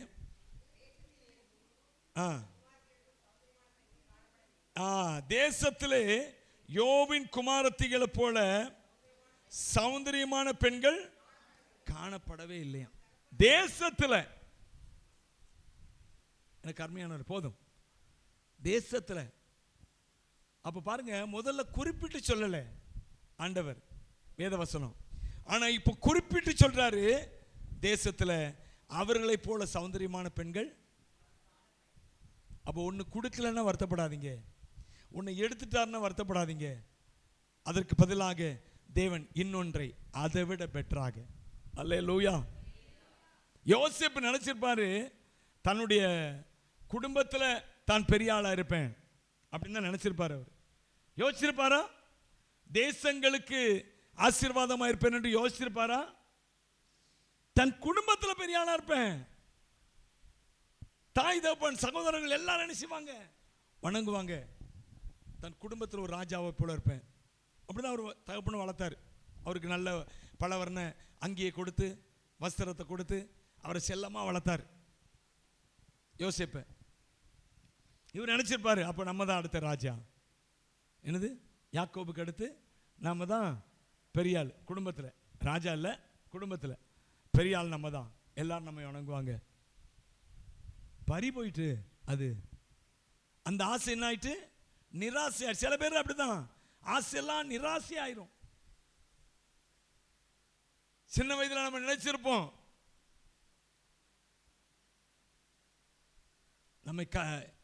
தேசத்திலே யோபின் குமாரத்திகளை போல சௌந்தரியமான பெண்கள் காணப்படவே இல்லையா தேசத்தில். எனக்கு அருமையானவர் போதும், தேசத்தில். அப்ப பாருங்க, முதல்ல குறிப்பிட்டு சொல்லல ஆண்டவர் வேதவசனம், ஆனா இப்ப குறிப்பிட்டு சொல்றாரு, தேசத்தில் அவர்களை போல சௌந்தரியமான பெண்கள். அப்போ ஒன்று கொடுக்கலன்னா வருத்தப்படாதீங்க, ஒன்று எடுத்துட்டாருன்னா வருத்தப்படாதீங்க. அதற்கு பதிலாக தேவன் இன்னொன்றை அதை விட பெட்டராக. அல்லேலூயா. யோசேப்பு நினைச்சிருப்பாரு, தன்னுடைய குடும்பத்தில் தான் பெரிய ஆளா இருப்பேன் அப்படின்னு தான் நினைச்சிருப்பாரு. அவர் யோசிச்சிருப்பாரா? தேசங்களுக்கு ஆசீர்வாதமா இருப்பேன் என்று யோசிச்சிருப்பாரா? தன் குடும்பத்தில் பெரிய ஆளா இருப்பேன், தாய் தகப்பன் சகோதரர்கள் எல்லாரும் என்ன செய்வாங்க? வணங்குவாங்க. தன் குடும்பத்தில் ஒரு ராஜாவை போல இருப்பேன். அப்படிதான் அவர் தகப்பனை வளர்த்தார். அவருக்கு நல்ல பலவர்ண அங்கியை கொடுத்து வஸ்திரத்தை கொடுத்து அவரை செல்லமாக வளர்த்தார் யோசேப்பை. இவர் நினச்சிருப்பார் அப்போ நம்ம தான் அடுத்த ராஜா. என்னது, யாக்கோபுக்கு அடுத்து நம்ம தான் பெரிய ஆள் குடும்பத்தில், ராஜா இல்லை குடும்பத்தில் பெரிய ஆள் நம்ம தான், எல்லாரும் நம்ம வணங்குவாங்க. பறி போயிட்டு அது அந்த ஆசை என்ன ஆயிட்டு நிராசை. சில பேர் அப்படிதான், ஆசையெல்லாம் நிராசை ஆயிரும். சின்ன வயதில் நம்ம நினைச்சிருப்போம்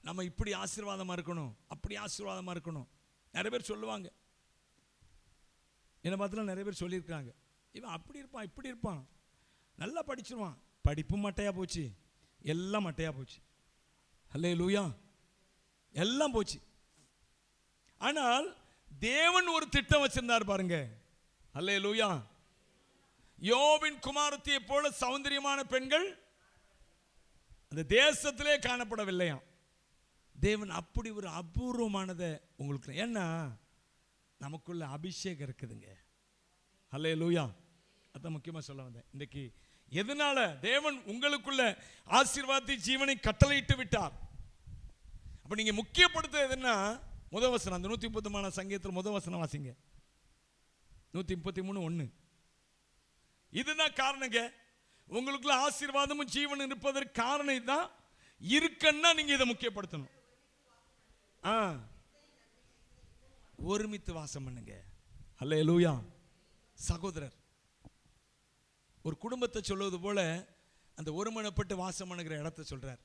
நம்ம இப்படி ஆசீர்வாதமா இருக்கணும், அப்படி ஆசீர்வாதமா இருக்கணும். நிறைய பேர் சொல்லுவாங்க, என்னை பார்த்துலாம் நிறைய பேர் சொல்லியிருக்காங்க, இவன் அப்படி இருப்பான் இப்படி இருப்பான், நல்லா படிச்சிருவான், படிப்பும் மட்டையா போச்சு, எல்லாம் மட்டையா போச்சு. அல்லேலூயா, எல்லாம் போச்சு. ஆனால் தேவன் ஒரு திட்டம் வச்சிருந்தார் பாருங்க. அல்லேலூயா. யோபின் குமாரத்தியை போல சௌந்தரியமான பெண்கள் அந்த தேசத்திலே காணப்படவில்லையாம். தேவன் அப்படி ஒரு அபூர்வமானதை உங்களுக்கு, ஏன்னா நமக்குள்ள அபிஷேகம் இருக்குதுங்க. அல்லேலூயா. அதான் முக்கியமாக சொல்ல வந்தேன். இன்றைக்கு எதனால தேவன் உங்களுக்குள்ள ஆசீர்வாதத்தை ஜீவனை கட்டளையிட்டு விட்டார். அப்ப நீங்க முக்கியப்படுத்துறதுன்னா முதவசனம், அந்த 130 சங்கீதத்தில் முதவசனம் வாசிங்க. 133:1. இதுதான் காரணங்க, உங்களுக்குள்ள ஆசீர்வாதமும் ஜீவன் இருப்பதற்கு காரணம் தான் இருக்குன்னா நீங்க இதை முக்கியப்படுத்தணும். ஒருமித்து வாசம் பண்ணுங்க. அல்லேலூயா. சகோதரர், ஒரு குடும்பத்தை சொல்வது போல அந்த ஒருமனப்பட்டு வாசம் பண்ணுகிற இடத்தை சொல்றார்.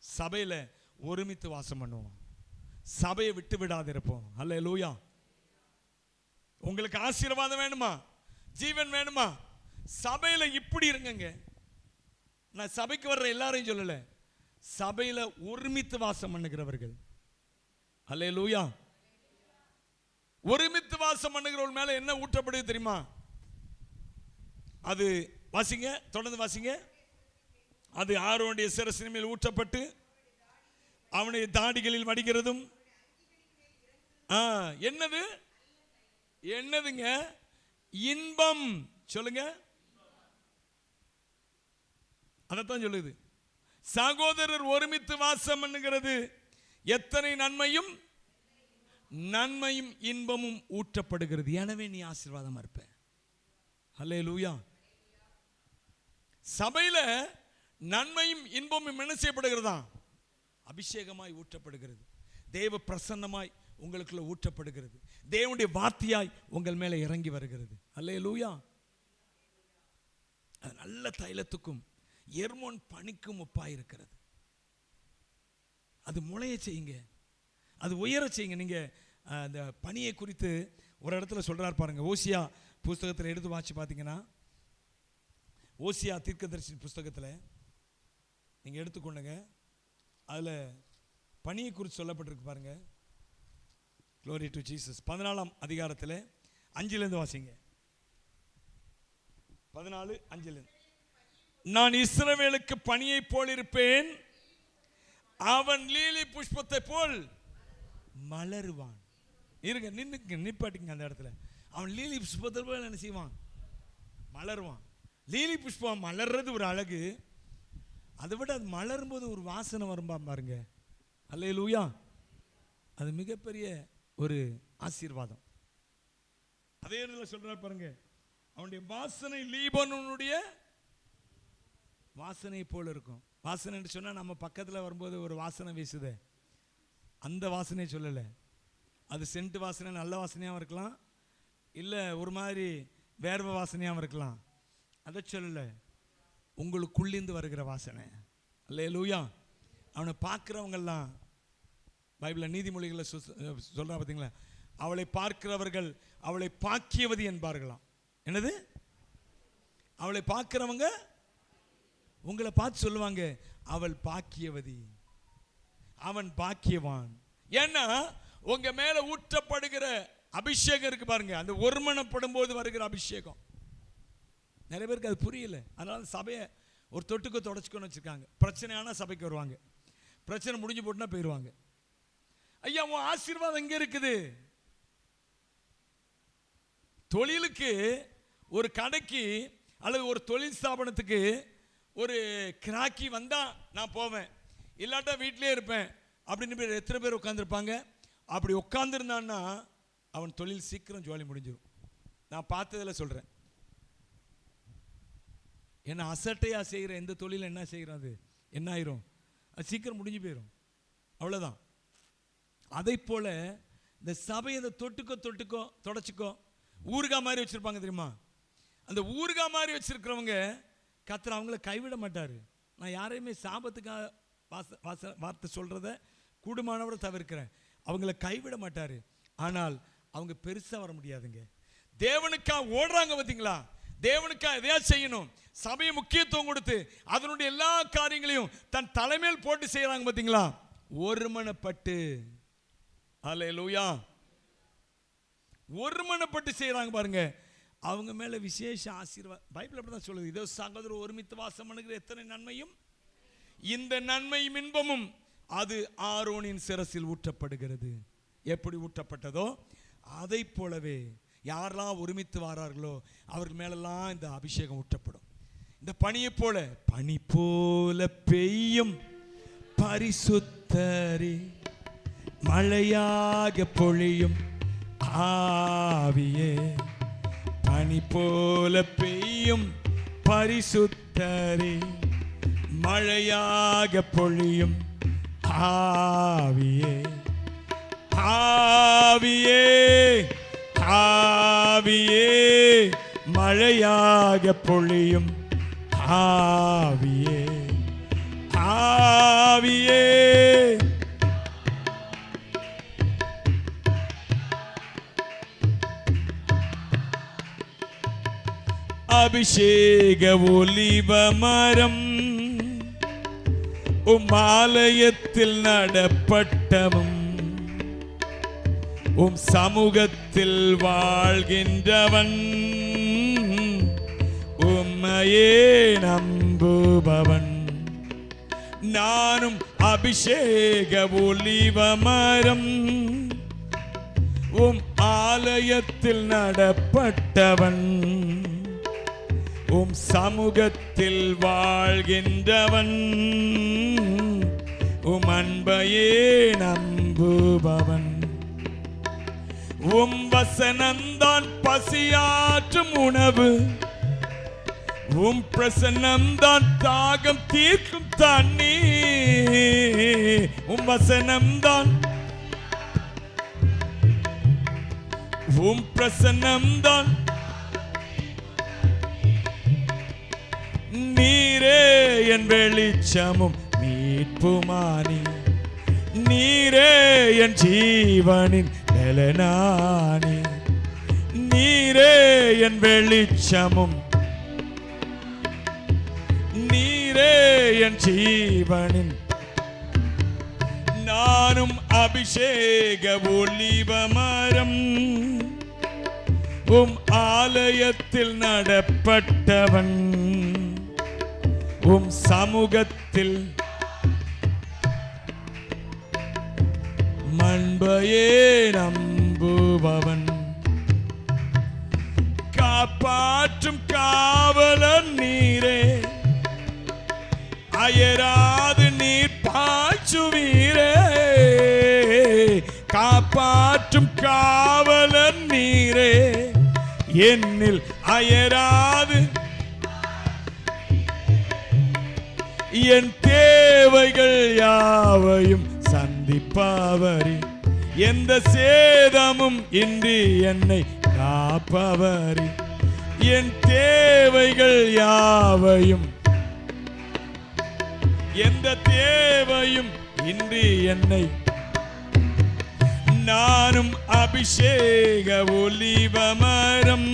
சபையில ஒருமித்து வாசம் பண்ணுவோம், சபையை விட்டு விடாது இருப்போம். அல்லேலூயா. உங்களுக்கு ஆசீர்வாதம் வேணுமா, ஜீவன் வேணுமா, சபையில இப்படி இருங்க. நான் சபைக்கு வர்ற எல்லாரையும் சொல்லல, சபையில ஒருமித்து வாசம் பண்ணுகிறவர்கள். அல்லேலூயா. ஒருமித்து வாசம் பண்ணுகிறவர்கள் மேல என்ன ஊற்றப்படுது தெரியுமா? அது வாசிங்க, தொடர்ந்து வாசிங்க. அது ஆரோனுடைய சிரசின் மேல் ஊற்றப்பட்டு அவனுடைய தாடிகளில் வடிகிறதும். என்னது, என்னதுங்க? இன்பம். சொல்லுங்க, அதைத்தான் சொல்லுது. சகோதரர் ஒருமித்து வாசம் பண்ணுகிறது எத்தனை நன்மையும் நன்மையும் இன்பமும் ஊற்றப்படுகிறது. எனவே நீ ஆசீர்வாதமா இருப்ப. அல்லேலூயா. சபையில நன்மையும் இன்பமும் என்ன செய்யப்படுகிறதா? அபிஷேகமாய் ஊற்றப்படுகிறது. தேவ பிரசன்னமாய் உங்களுக்குள்ள ஊற்றப்படுகிறது. தேவனுடைய வார்த்தையாய் உங்கள் மேல இறங்கி வருகிறது. அல்லேலூயா. அது நல்ல தைலத்துக்கும் எர்மோன் பனிக்கும் ஒப்பாய் இருக்கிறது. அது முளைய செய்யுங்க, அது உயர செய்யுங்க. நீங்க அந்த பனியை குறித்து ஒரு இடத்துல சொல்றார் பாருங்க. ஓசியா புஸ்தகத்தில் எடுத்து வாசி பார்த்தீங்கன்னா, ஓசியா தீர்க்கதரிசி புஸ்தகத்தில் நீங்கள் எடுத்துக்கொண்டுங்க, அதில் பனியை குறித்து சொல்லப்பட்டிருக்கு பாருங்க. Glory to Jesus. 14ஆம் அதிகாரத்தில் 5லேருந்து வாசிங்க. 14:5. நான் இஸ்ரவேலுக்கு பனியை போல் இருப்பேன், அவன் லீலி புஷ்பத்தை போல் மலருவான். இருங்க, நிப்பாட்டிங்க அந்த இடத்துல. அவன் லீலி புஷ்பத்தை போல் என்ன செய்வான்? மலருவான். லீலி புஷ்பம் மலர்றது ஒரு அழகு, அதை விட அது மலரும் போது ஒரு வாசனை வரும்பா பாருங்க. அல்லேலூயா. அது மிகப்பெரிய ஒரு ஆசீர்வாதம். அதே சொல்றார் பாருங்க, அவனுடைய வாசனை லீபனோனுடைய வாசனை போல இருக்கும். வாசனை சொன்னா நம்ம பக்கத்தில் வரும்போது ஒரு வாசனை வீசுது, அந்த வாசனையை சொல்லலை. அது சென்ட் வாசனை நல்ல வாசனையாகவும் இருக்கலாம், இல்லை ஒரு மாதிரி வேர்வை வாசனையாகவும் இருக்கலாம். அதை சொல்லலை, உங்களுக்குள்ளிருந்து வருகிற வாசனை. அல்லேலூயா. அவனை பார்க்குறவங்கெல்லாம் பைபிளில் நீதிமொழிகளில் சொல்கிறா பார்த்தீங்களா, அவளை பார்க்கிறவர்கள் அவளை பாக்கியவதி என்பார்களாம். என்னது? அவளை பார்க்கிறவங்க உங்களை பார்த்து சொல்லுவாங்க, அவள் பாக்கியவதி, அவன் பாக்கியவான். ஏன்னா உங்க மேல ஊற்றப்படுகிற அபிஷேகம் இருக்கு பாருங்க, அந்த ஒருமனப்படும் போது வருகிற அபிஷேகம். நிறைய பேருக்கு அது புரியல. அதனால சபையை ஒரு தொட்டுக்கு தொடச்சுக்கொண்டு வச்சிருக்காங்க. பிரச்சனையான சபைக்கு வருவாங்க, பிரச்சனை முடிஞ்சு போட்டுனா போயிடுவாங்க. ஐயா, உன் ஆசீர்வாதம் எங்க இருக்குது? தொழிலுக்கு ஒரு கடைக்கு அல்லது ஒரு தொழில் ஸ்தாபனத்துக்கு ஒரு கிராக்கி வந்தால் நான் போவேன், இல்லாட்டா வீட்டிலே இருப்பேன் அப்படின்னு பேர் எத்தனை பேர் உட்காந்துருப்பாங்க? அப்படி உட்காந்துருந்தான்னா அவன் தொழில் சீக்கிரம் ஜோலி முடிஞ்சிடும். நான் பார்த்ததில் சொல்கிறேன். ஏன்னா அசட்டையாக செய்கிற எந்த தொழில் என்ன செய்கிறோம், அது என்ன ஆயிரும், அது சீக்கிரம் முடிஞ்சு போயிடும், அவ்வளோதான். அதை போல் இந்த சபையை இந்த தொட்டுக்கோ தொடச்சிக்கோ ஊறுகாய் மாதிரி வச்சுருப்பாங்க தெரியுமா? அந்த ஊறுகாய் மாதிரி வச்சுருக்கிறவங்க கர்த்தர் அவங்கள கைவிட மாட்டார். நான் யாரையுமே சாபத்துக்காக வார்த்தை சொல்கிறத கூடுமானவரை தவிர்க்கிறேன். அவங்கள கைவிட மாட்டார். ஆனால் அவங்க பெருசாக வர முடியாதுங்க. தேவனுக்காக ஓடுறாங்க பார்த்தீங்களா? தேவனுக்காக எதையா செய்யணும், சபையை முக்கியத்துவம் கொடுத்து அதனுடைய எல்லா காரியங்களையும் தன் தலைமையில் போட்டு செய்கிறாங்க பார்த்தீங்களா? ஒருமனப்பட்டு, அல்லேலூயா, ஒருமனப்பட்டு செய்கிறாங்க பாருங்க. அவங்க மேலே விசேஷ ஆசீர்வாதம். பைபிள் அப்படி தான் சொல்லுது, இதோ சகோதரர் ஒருமித்து வாசம் பண்ணுகிற எத்தனை நன்மையும் இந்த நன்மையும் இன்பமும் அது ஆரோனின் சிரசில் ஊற்றப்படுகிறது. எப்படி ஊற்றப்பட்டதோ அதை போலவே யாரெல்லாம் ஒருமித்து வாரார்களோ அவர்கள் மேலெல்லாம் இந்த அபிஷேகம் ஊற்றப்படும். இந்த பனியை போல, பனி போல பெய்யும் பரிசுத்தரே, மழையாக பொழியும் ஆவியே, பனி போல பெய்யும் பரிசுத்தரே, மழையாக பொழியும் ஆவியே, ஆவியே, ஆவியே, மழையாக பொழியும் ஆவியே, ஆவியே, அபிஷேக ஒலிவ மரம் உம் ஆலயத்தில் நடப்பட்டவும் உம் சமூகத்தில் வாழ்கின்றவன் உம்மையே நம்புபவன். நானும் அபிஷேக ஒலிவ மரம் உம் ஆலயத்தில் நடப்பட்டவன் உம் சமூகத்தில் வாழ்கின்றவன் உம் அன்பையே நம்புபவன். உம் வசனம்தான் பசியாற்றும் உணவு, உம் பிரசன்னம்தான் தாகம் தீர்க்கும் தண்ணீர். உம் வசனம்தான், உம் பிரசன்னம்தான், நீரே என் வெளிச்சமும் மீட்புமானி, நீரே என் ஜீவனின் நலனானி, நீரே என் வெளிச்சமும், நீரே என் ஜீவனின். நானும் அபிஷேக ஒலிவ மரம் உம் ஆலயத்தில் நடப்பட்டவன் உம் சமூகத்தில் மண்பையே நம்புபவன். காப்பாற்றும் காவலன் நீரே, அயராது நீர் பாய்ச்சுவீரே. காப்பாற்றும் காவலன் நீரே, என்னில் அயராது என் தேவைகள் யாவையும் சந்திப்பவரே, எந்த சேதமும் இன்றி என்னை காப்பவரே, என் தேவைகள் யாவையும், எந்த தேவையும் இன்றி என்னை. நானும் அபிஷேக ஒலிவ மரம்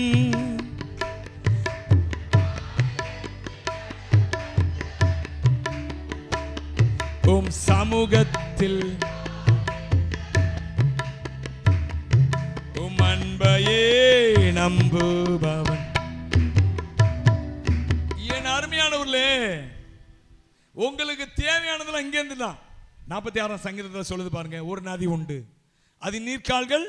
உம் சமூகத்தில் உம் அன்பையே நம்புபவன். என் அருமையானவர்களே, உங்களுக்கு தேவையானதெல்லாம் இங்கே இருந்து தான். 46ஆம் சங்கீதத்தில் சொல்லுது பாருங்க, ஒரு நதி உண்டு, அது நீர்க்கால்கள்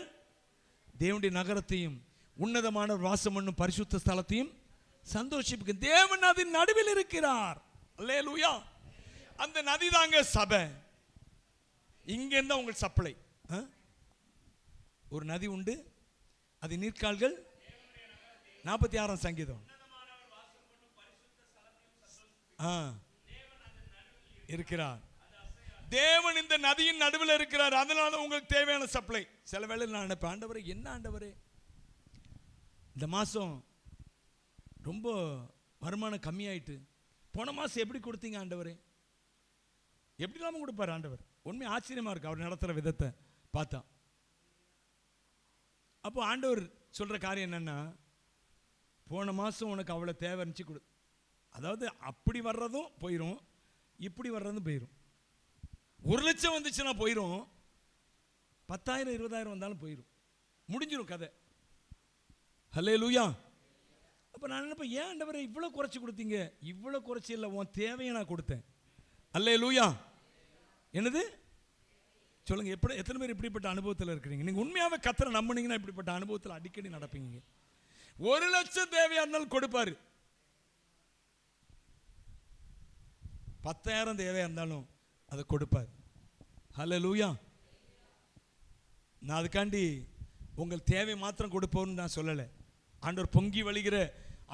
தேவனுடைய நகரத்தையும் உன்னதமான வாசம் பண்ணும் பரிசுத்த ஸ்தலத்தையும் சந்தோஷிப்புக்கு. தேவன் அதன் நடுவில் இருக்கிறார். அல்லேலூயா. அந்த நதி தாங்க சபை. இங்க இருந்தா உங்களுக்கு சப்ளை. ஒரு நதி உண்டு, அது நீர்க்கால்கள். 46 சங்கீதம் இருக்கிறார். தேவன் இந்த நதியின் நடுவில் இருக்கிறார். அதனால உங்களுக்கு தேவையான சப்ளை. சில வேளை நான் நினைப்பேன், ஆண்டவரே என்ன ஆண்டவரே இந்த மாசம் ரொம்ப வருமானம் கம்மியாயிட்டு, போன மாசம் எப்படி கொடுத்தீங்க ஆண்டவரே? எப்படி இல்லாம கொடுப்பாரு ஆண்டவர். உண்மை ஆச்சரியமா இருக்கு அவர் நடத்துற விதத்தை பார்த்தா. அப்போ ஆண்டவர் சொல்ற காரியம் என்னன்னா, போன மாசம் உனக்கு அவ்வளவு தேவை இருந்துச்சு கொடு. அதாவது அப்படி வர்றதும் போயிடும், இப்படி வர்றதும் போயிடும். 1 லட்சம் வந்துச்சுன்னா போயிடும், 10,000 20,000 வந்தாலும் போயிடும், முடிஞ்சிடும் கதை. ஹல்லேலூயா. அப்போ நான் நினைப்பேன், ஏன் ஆண்டவரே இவ்வளோ குறைச்சி கொடுத்தீங்க? இவ்வளோ குறைச்சி இல்லை, உன் தேவையை நான் கொடுத்தேன். ஹல்லேலூயா. என்னது சொல்லுங்க, எப்படி எத்தனை பேர் இப்படிப்பட்ட அனுபவத்தில் இருக்கிறீங்க? நீங்கள் உண்மையாகவே கர்த்தரை நம்பினீங்கன்னா இப்படிப்பட்ட அனுபவத்தில் அடிக்கடி நடப்பீங்க. 1 லட்சம் தேவையா இருந்தாலும் கொடுப்பாரு, 10,000 தேவையா இருந்தாலும் அதை கொடுப்பார். ஹல்லேலூயா. நான் அதுக்காண்டி உங்கள் தேவை மாத்திரம் கொடுப்போம்னு நான் சொல்லலை. ஆண்டவர் பொங்கி வழிகிற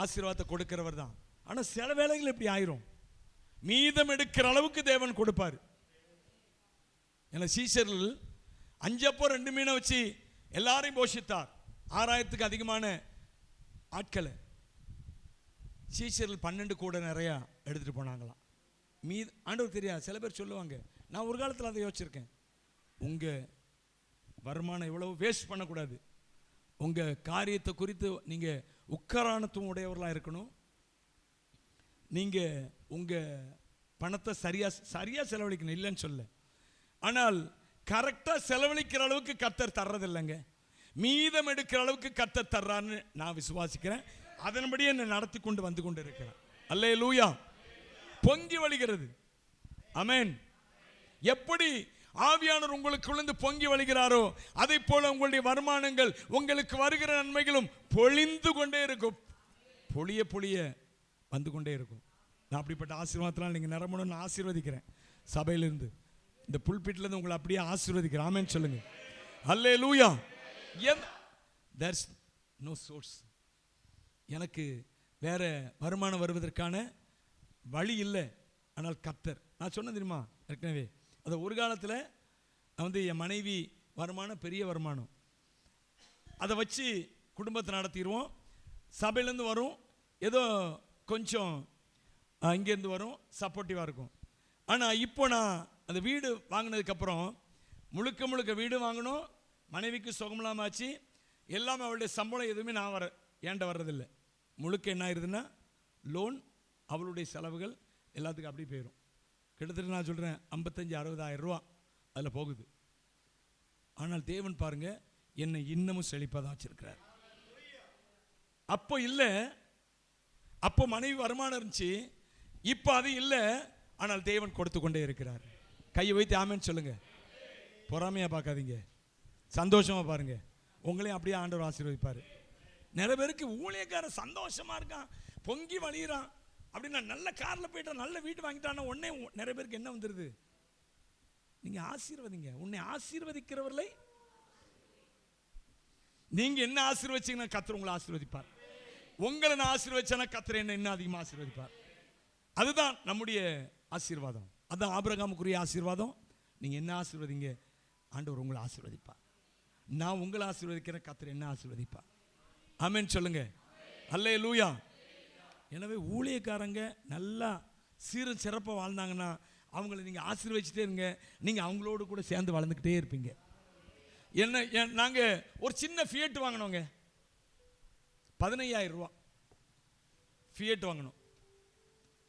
ஆசீர்வாதத்தை கொடுக்கிறவர் தான். ஆனால் சில வேளைகள் எப்படி ஆயிரும், மீதம் எடுக்கிற அளவுக்கு தேவன் கொடுப்பார். ஏன்னா சீஷர்கள் 5 அப்போ 2 மீனை வச்சு எல்லாரையும் போஷித்தார். 6000க்கு அதிகமான ஆட்களை. சீஷர்கள் 12 கூட நிறையா எடுத்துகிட்டு போனாங்களாம். ஆண்டவர் தெரியாது. சில பேர் சொல்லுவாங்க, நான் ஒரு காலத்தில் அதை யோசிச்சிருக்கேன், உங்கள் வருமானம் எவ்வளவு வேஸ்ட் பண்ணக்கூடாது, உங்கள் காரியத்தை குறித்து நீங்கள் உக்கரானத்துவம் உடையவர்களாக இருக்கணும், நீங்கள் உங்கள் பணத்தை சரியாக செலவழிக்கணும், இல்லைன்னு சொல்ல. ஆனால் கரெக்டாக செலவழிக்கிற அளவுக்கு கர்த்தர் தர்றதில்லைங்க. மீதம் எடுக்கிற அளவுக்கு கர்த்தர் தர்றான்னு நான் விசுவாசிக்கிறேன். அதன்படி என்னை நடத்தி கொண்டு வந்து கொண்டு இருக்கிறேன். அல்லேலூயா. பொங்கி வழிகிறது. ஆமென். எப்படி ஆவியானவர் உங்களுக்குள்ளேந்து பொங்கி வழிகிறாரோ அதை போல உங்களுடைய வருமானங்கள், உங்களுக்கு வருகிற நன்மைகளும் பொழிந்து கொண்டே இருக்கும். பொழிய பொழிய வந்து கொண்டே இருக்கும். நான் அப்படிப்பட்ட ஆசீர்வாதத்தினால் நீங்கள் நிரம்பணும்னு ஆசீர்வதிக்கிறேன். சபையிலிருந்து, இந்த புல்பிட்லேருந்து உங்களை அப்படியே ஆசீர்வதிக்கிறேன். ஆமென் சொல்லுங்க. அல்லேலூயா. There's no source. எனக்கு வேற வருமானம் வருவதற்கான வழி இல்லை. ஆனால் கர்த்தர், நான் சொன்ன தெரியுமா ஏற்கனவே, அது ஒரு காலத்தில் நான் என் மனைவி வருமானம் பெரிய வருமானம், அதை வச்சு குடும்பத்தை நடத்திடுவோம். சபையிலேருந்து வரும், ஏதோ கொஞ்சம் இங்கேருந்து வரும், சப்போர்ட்டிவாக இருக்கும். ஆனால் இப்போ நான் அந்த வீடு வாங்கினதுக்கப்புறம் முழுக்க முழுக்க வீடு வாங்கணும், மனைவிக்கு சுகமில்லாமல் ஆச்சு, எல்லாமே அவளுடைய சம்பளம் எதுவுமே நான் ஏண்ட வர்றதில்லை. முழுக்க என்ன ஆயிடுதுன்னா லோன், அவளுடைய செலவுகள் எல்லாத்துக்கும் அப்படி போயிடும். கிட்டத்தட்ட நான் சொல்கிறேன் 55,000-60,000 ரூபா அதில் போகுது. ஆனால் தேவன் பாருங்க, என்னை இன்னமும் செழிப்பாக தான் வச்சிருக்கிறார். அப்போ இல்லை, அப்போ மனைவி வருமானம் இருந்துச்சு, இப்போ அது இல்லை. ஆனால் தேவன் கொடுத்து கொண்டே இருக்கிறார். கையை வைத்து ஆமென் சொல்லுங்க. பொறாமையாக பார்க்காதீங்க, சந்தோஷமாக பாருங்க. உங்களையும் அப்படியே ஆண்டவர் ஆசீர்வதிப்பார். நிறைய பேருக்கு ஊழியக்காரன் சந்தோஷமாக இருக்கான், பொங்கி வழிகிறான் அப்படின்னா, நல்ல காரில் போயிட்டான், நல்ல வீட்டு வாங்கிட்டான்னா உடனே நிறைய பேருக்கு என்ன வந்துடுது, நீங்கள் ஆசீர்வதிங்க. உன்னை ஆசீர்வதிக்கிறவர்களை நீங்கள் என்ன ஆசீர்வதிச்சீங்கன்னா கர்த்தர் உங்களை ஆசீர்வதிப்பார். உங்களை நான் ஆசீர்வதிச்சேன்னா கர்த்தர் என்ன இன்னும் அதிகமாக ஆசீர்வதிப்பார். அதுதான் நம்முடைய ஆசீர்வாதம். அதுதான் ஆபிரகாமுக்குரிய ஆசீர்வாதம். நீங்கள் என்ன ஆசீர்வதிங்க, ஆண்டவர் உங்களை ஆசீர்வதிப்பார். நான் உங்களை ஆசீர்வதிக்கிறேன், கர்த்தர் என்ன ஆசீர்வதிப்பார். ஆமென் சொல்லுங்க. அல்லேலூயா. எனவே ஊழியக்காரங்க நல்லா சீரும் சிறப்பாக வாழ்ந்தாங்கன்னா அவங்கள நீங்கள் ஆசீர்வதிச்சுட்டே இருங்க. நீங்கள் அவங்களோடு கூட சேர்ந்து வளர்ந்துக்கிட்டே இருப்பீங்க. என்ன, நாங்கள் ஒரு சின்ன ஃபியட் வாங்கினோங்க, 15,000 ரூபா ஃபியட் வாங்கணும்.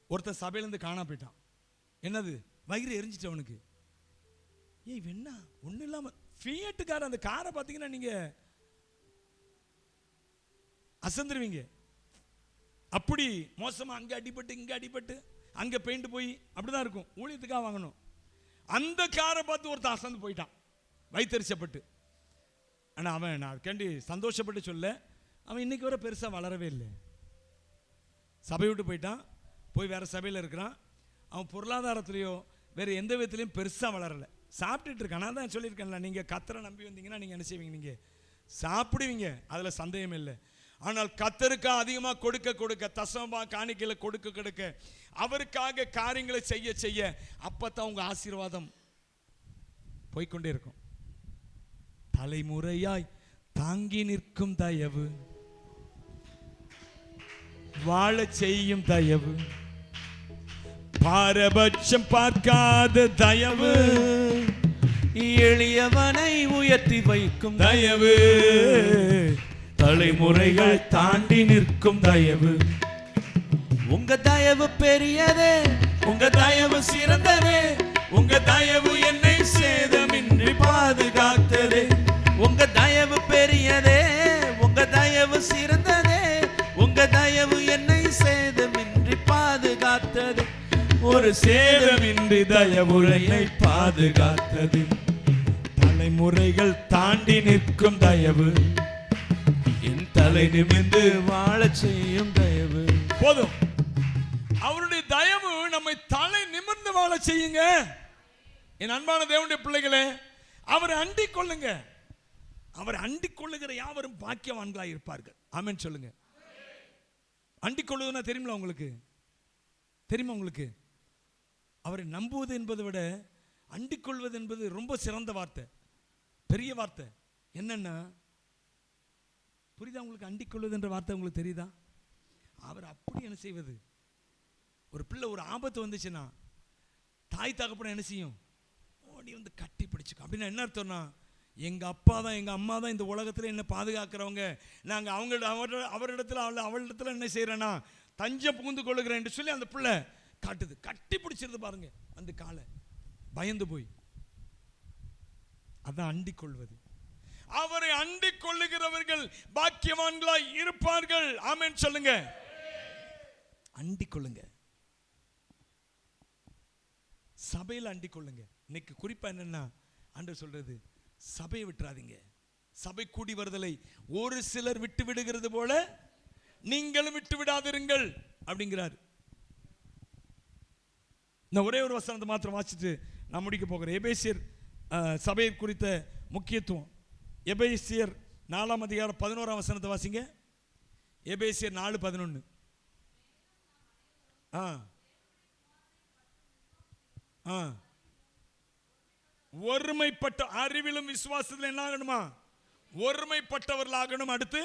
ஒருத்தர் சபையிலேருந்து காணா போயிட்டான். என்னது, வயிறு எரிஞ்சிட்டு அவனுக்கு. ஏய் வேணா ஒன்றும் இல்லாமல் ஃபியட்டுக்கார அந்த காரை பார்த்தீங்கன்னா நீங்கள் அசந்துருவீங்க. அப்படி மோசமாக அங்கே அடிபட்டு இங்கே அடிபட்டு அங்கே பெயிண்ட் போய் அப்படிதான் இருக்கும். ஊழியத்துக்காக வாங்கணும். அந்த காரை பார்த்து ஒருத்தன் அசந்து போயிட்டான் வைத்தறிச்சப்பட்டு. ஆனால் அவன், நான் கேண்டி சந்தோஷப்பட்டு சொல்ல, அவன் இன்னைக்கு வர பெருசாக வளரவே இல்லை. சபை விட்டு போயிட்டான், போய் வேறு சபையில் இருக்கிறான். அவன் பொருளாதாரத்துலேயோ வேறு எந்த விதத்துலையும் பெருசாக வளரலை, சாப்பிட்டுட்டு இருக்கான். நான் தான் சொல்லியிருக்கேன்ல, நீங்கள் கர்த்தரை நம்பி வந்தீங்கன்னா நீங்கள் என்ன செய்வீங்க, நீங்கள் சாப்பிடுவீங்க, அதில் சந்தேகம் இல்லை. ஆனால் கர்த்தருக்கு அதிகமாக கொடுக்க கொடுக்க, தசமமாக காணிக்கையில் கொடுக்க கொடுக்க, அவருக்காக காரியங்களை செய்ய செய்ய, அப்போ தான் உங்கள் ஆசீர்வாதம் போய்கொண்டே இருக்கும். தலைமுறையாய் தாங்கி நிற்கும் தயவு, வாழ செய்யும் தயவு, பாரபட்சம் பார்க்காத தயவு, எளியவனை உயர்த்தி வைக்கும் தயவு, தலைமுறைகள் தாண்டி நிற்கும் தயவு. உங்க தயவு பெரியதே, உங்க தயவு சிறந்ததே, உங்க தயவு என்னை சேதமின்றி பாதுகாத்ததே. உங்க தயவு பெரியதே, உங்க தயவு சிறந்ததே, உங்க தயவு என்னை சேதமின்றி பாதுகாத்தது. ஒரு சேதமின்றி தயவுரையை பாதுகாத்தது. தலைமுறைகள் தாண்டி நிற்கும் தயவு, என் தலை நிமிர்ந்து வாழ செய்யும் தயவு. போதும், அவருடைய தயவு நம்மை தலை நிமிர்ந்து வாழ செய்யுங்க. என் அன்பான தேவனுடைய பிள்ளைகளே, அவரை அண்டிக் கொள்ளுங்க. அவரை அண்டிக் கொள்ளுகிற யாவரும் பாக்கியவான்களாய் இருப்பார்கள். ஆமென் சொல்லுங்க. அண்டிக் கொள்ளுதுன்னா தெரியுமா உங்களுக்கு? தெரியுமா உங்களுக்கு? அவரை நம்புவது என்பதை விட அண்டிக் கொள்வது என்பது ரொம்ப சிறந்த வார்த்தை, பெரிய வார்த்தை. என்னன்னா, புரியுதா உங்களுக்கு? அண்டிக் கொள்வது என்ற வார்த்தை உங்களுக்கு தெரியுதா? அவர் அப்படி என்ன செய்வது? ஒரு பிள்ளை ஒரு ஆபத்து வந்துச்சுன்னா தாய் தகப்பன என்ன செய்யும்? ஓடி வந்து கட்டி பிடிச்சிக்கும். அப்படின்னா என்ன அர்த்தம்னா, எங்கள் அப்பா தான் எங்கள் அம்மா தான் இந்த உலகத்தில் என்ன பாதுகாக்கிறவங்க, நாங்கள் அவரிடத்தில் அவளிடத்தில் என்ன செய்கிறேன்னா தஞ்சம் புகுந்து கொள்ளுகிறேன் என்று சொல்லி அந்த பிள்ளை காட்டுது, கட்டி பிடிச்சிருது பாருங்க அந்த காலை, பயந்து போய். அதான் அண்டிக் கொள்வது. அவரை அண்டிக் கொள்ளுகிறவர்கள் பாக்கியவான்களாய் இருப்பார்கள். ஆமென் சொல்லுங்க. அண்டிக் கொள்ளுங்க, சபையில் அண்டிக் கொள்ளுங்க. இன்னைக்கு குறிப்பா என்னன்னா, ஆண்டவர் சொல்றது, சபையை விட்டுறாதீங்க. சபை கூடி வருதலை ஒரு சிலர் விட்டு விடுகிறது போல நீங்களும் விட்டு விடாதிருங்கள் அப்படிங்கிறார். நான் ஒரே ஒரு வசனத்தை மாத்திரம் வாசிச்சுட்டு நான் முடிக்க போகிறேன். எபேசியர் சபையை குறித்த முக்கியத்துவம். எபேசியர் 4 அதிகாரம் 11 வசனத்தை வாசிங்க. எபேசியர் 4:11. ஒருமைப்பட்ட அறிவிலும் விசுவாசத்தில் என்ன ஆகணுமா? ஒருமைப்பட்டவர்களாகணும். அடுத்து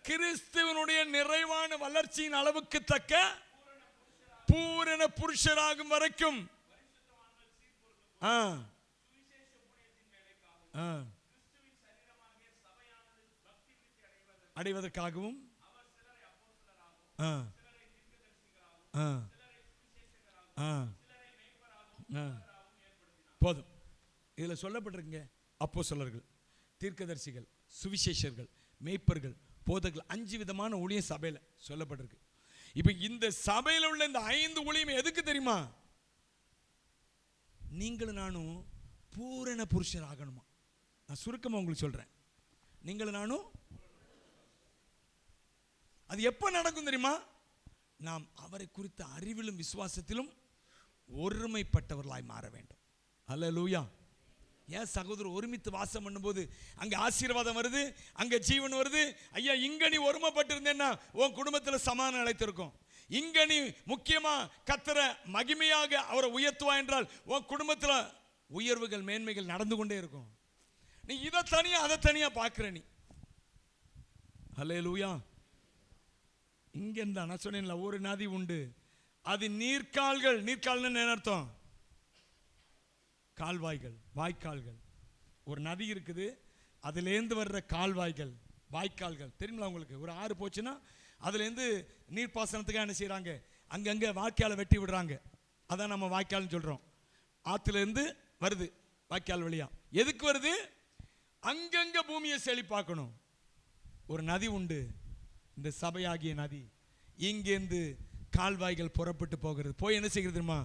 கிறிஸ்துவனுடைய நிறைவான வளர்ச்சியின் அளவுக்கு தக்க பூரண புருஷராகும் வரைக்கும் அடைவதற்காகவும் போதும். இதில் சொல்லப்பட்டிருக்குங்க, அப்போஸ்தலர்கள், தீர்க்கதரிசிகள், சுவிசேஷர்கள், மேய்ப்பர்கள், போதகர்கள், 5 விதமான ஊழியம் சபையில் சொல்லப்பட்டிருக்கு. இப்போ இந்த சபையில் உள்ள இந்த 5 ஊழியம் எதுக்கு தெரியுமா? நீங்களும் நானும் பூரண புருஷர் ஆகணுமா. நான் சுருக்கமாக உங்களுக்கு சொல்றேன். நீங்களும் நானும் அது எப்போ நடக்கும் தெரியுமா? நாம் அவரை குறித்த அறிவிலும் விசுவாசத்திலும் ஒருமைப்பட்டவர்களாய் மாற வேண்டும். அல்லேலூயா. ஏன் சகோதரர் ஒருமித்து வாசம் பண்ணும்போது அங்கே ஆசீர்வாதம் வருது, அங்கே ஜீவன் வருது. ஐயா, இங்க நீ ஒருமைப்பட்டு இருந்தேன்னா உன் குடும்பத்தில் சமாதானம் நிலைத்திருக்கும். இங்க நீ முக்கியமா கர்த்தரை மகிமையாக அவரை உயர்த்துவா என்றால் உன் குடும்பத்தில் உயர்வுகள் மேன்மைகள் நடந்து கொண்டே இருக்கும். நீ இதை தனியா அதை தனியா பார்க்கிற நீ. அல்லேலூயா. இங்க இருந்தா நான் சொன்னேன்ல, ஒரு நதி உண்டு, அது நீர்க்கால்கள். நீர்க்கால்னு என்ன அர்த்தம்? கால்வாய்கள், வாய்க்கால்கள். ஒரு நதி இருக்குது, அதுலேருந்து வர்ற கால்வாய்கள், வாய்க்கால்கள். தெரியுங்களா உங்களுக்கு? ஒரு ஆறு போச்சுன்னா அதுலேருந்து நீர்ப்பாசனத்துக்காக என்ன செய்கிறாங்க, அங்கங்கே வாய்க்காலை வெட்டி விடுறாங்க. அதான் நம்ம வாய்க்கால்னு சொல்கிறோம். ஆற்றுலேருந்து வருது வாய்க்கால் வழியா. எதுக்கு வருது? அங்கங்கே பூமியை செழிப்பாக்கணும். ஒரு நதி உண்டு, இந்த சபையாகிய நதி. இங்கேருந்து கால்வாய்கள் புறப்பட்டு போகிறது. போய் என்ன செய்கிறது தெரியுமா?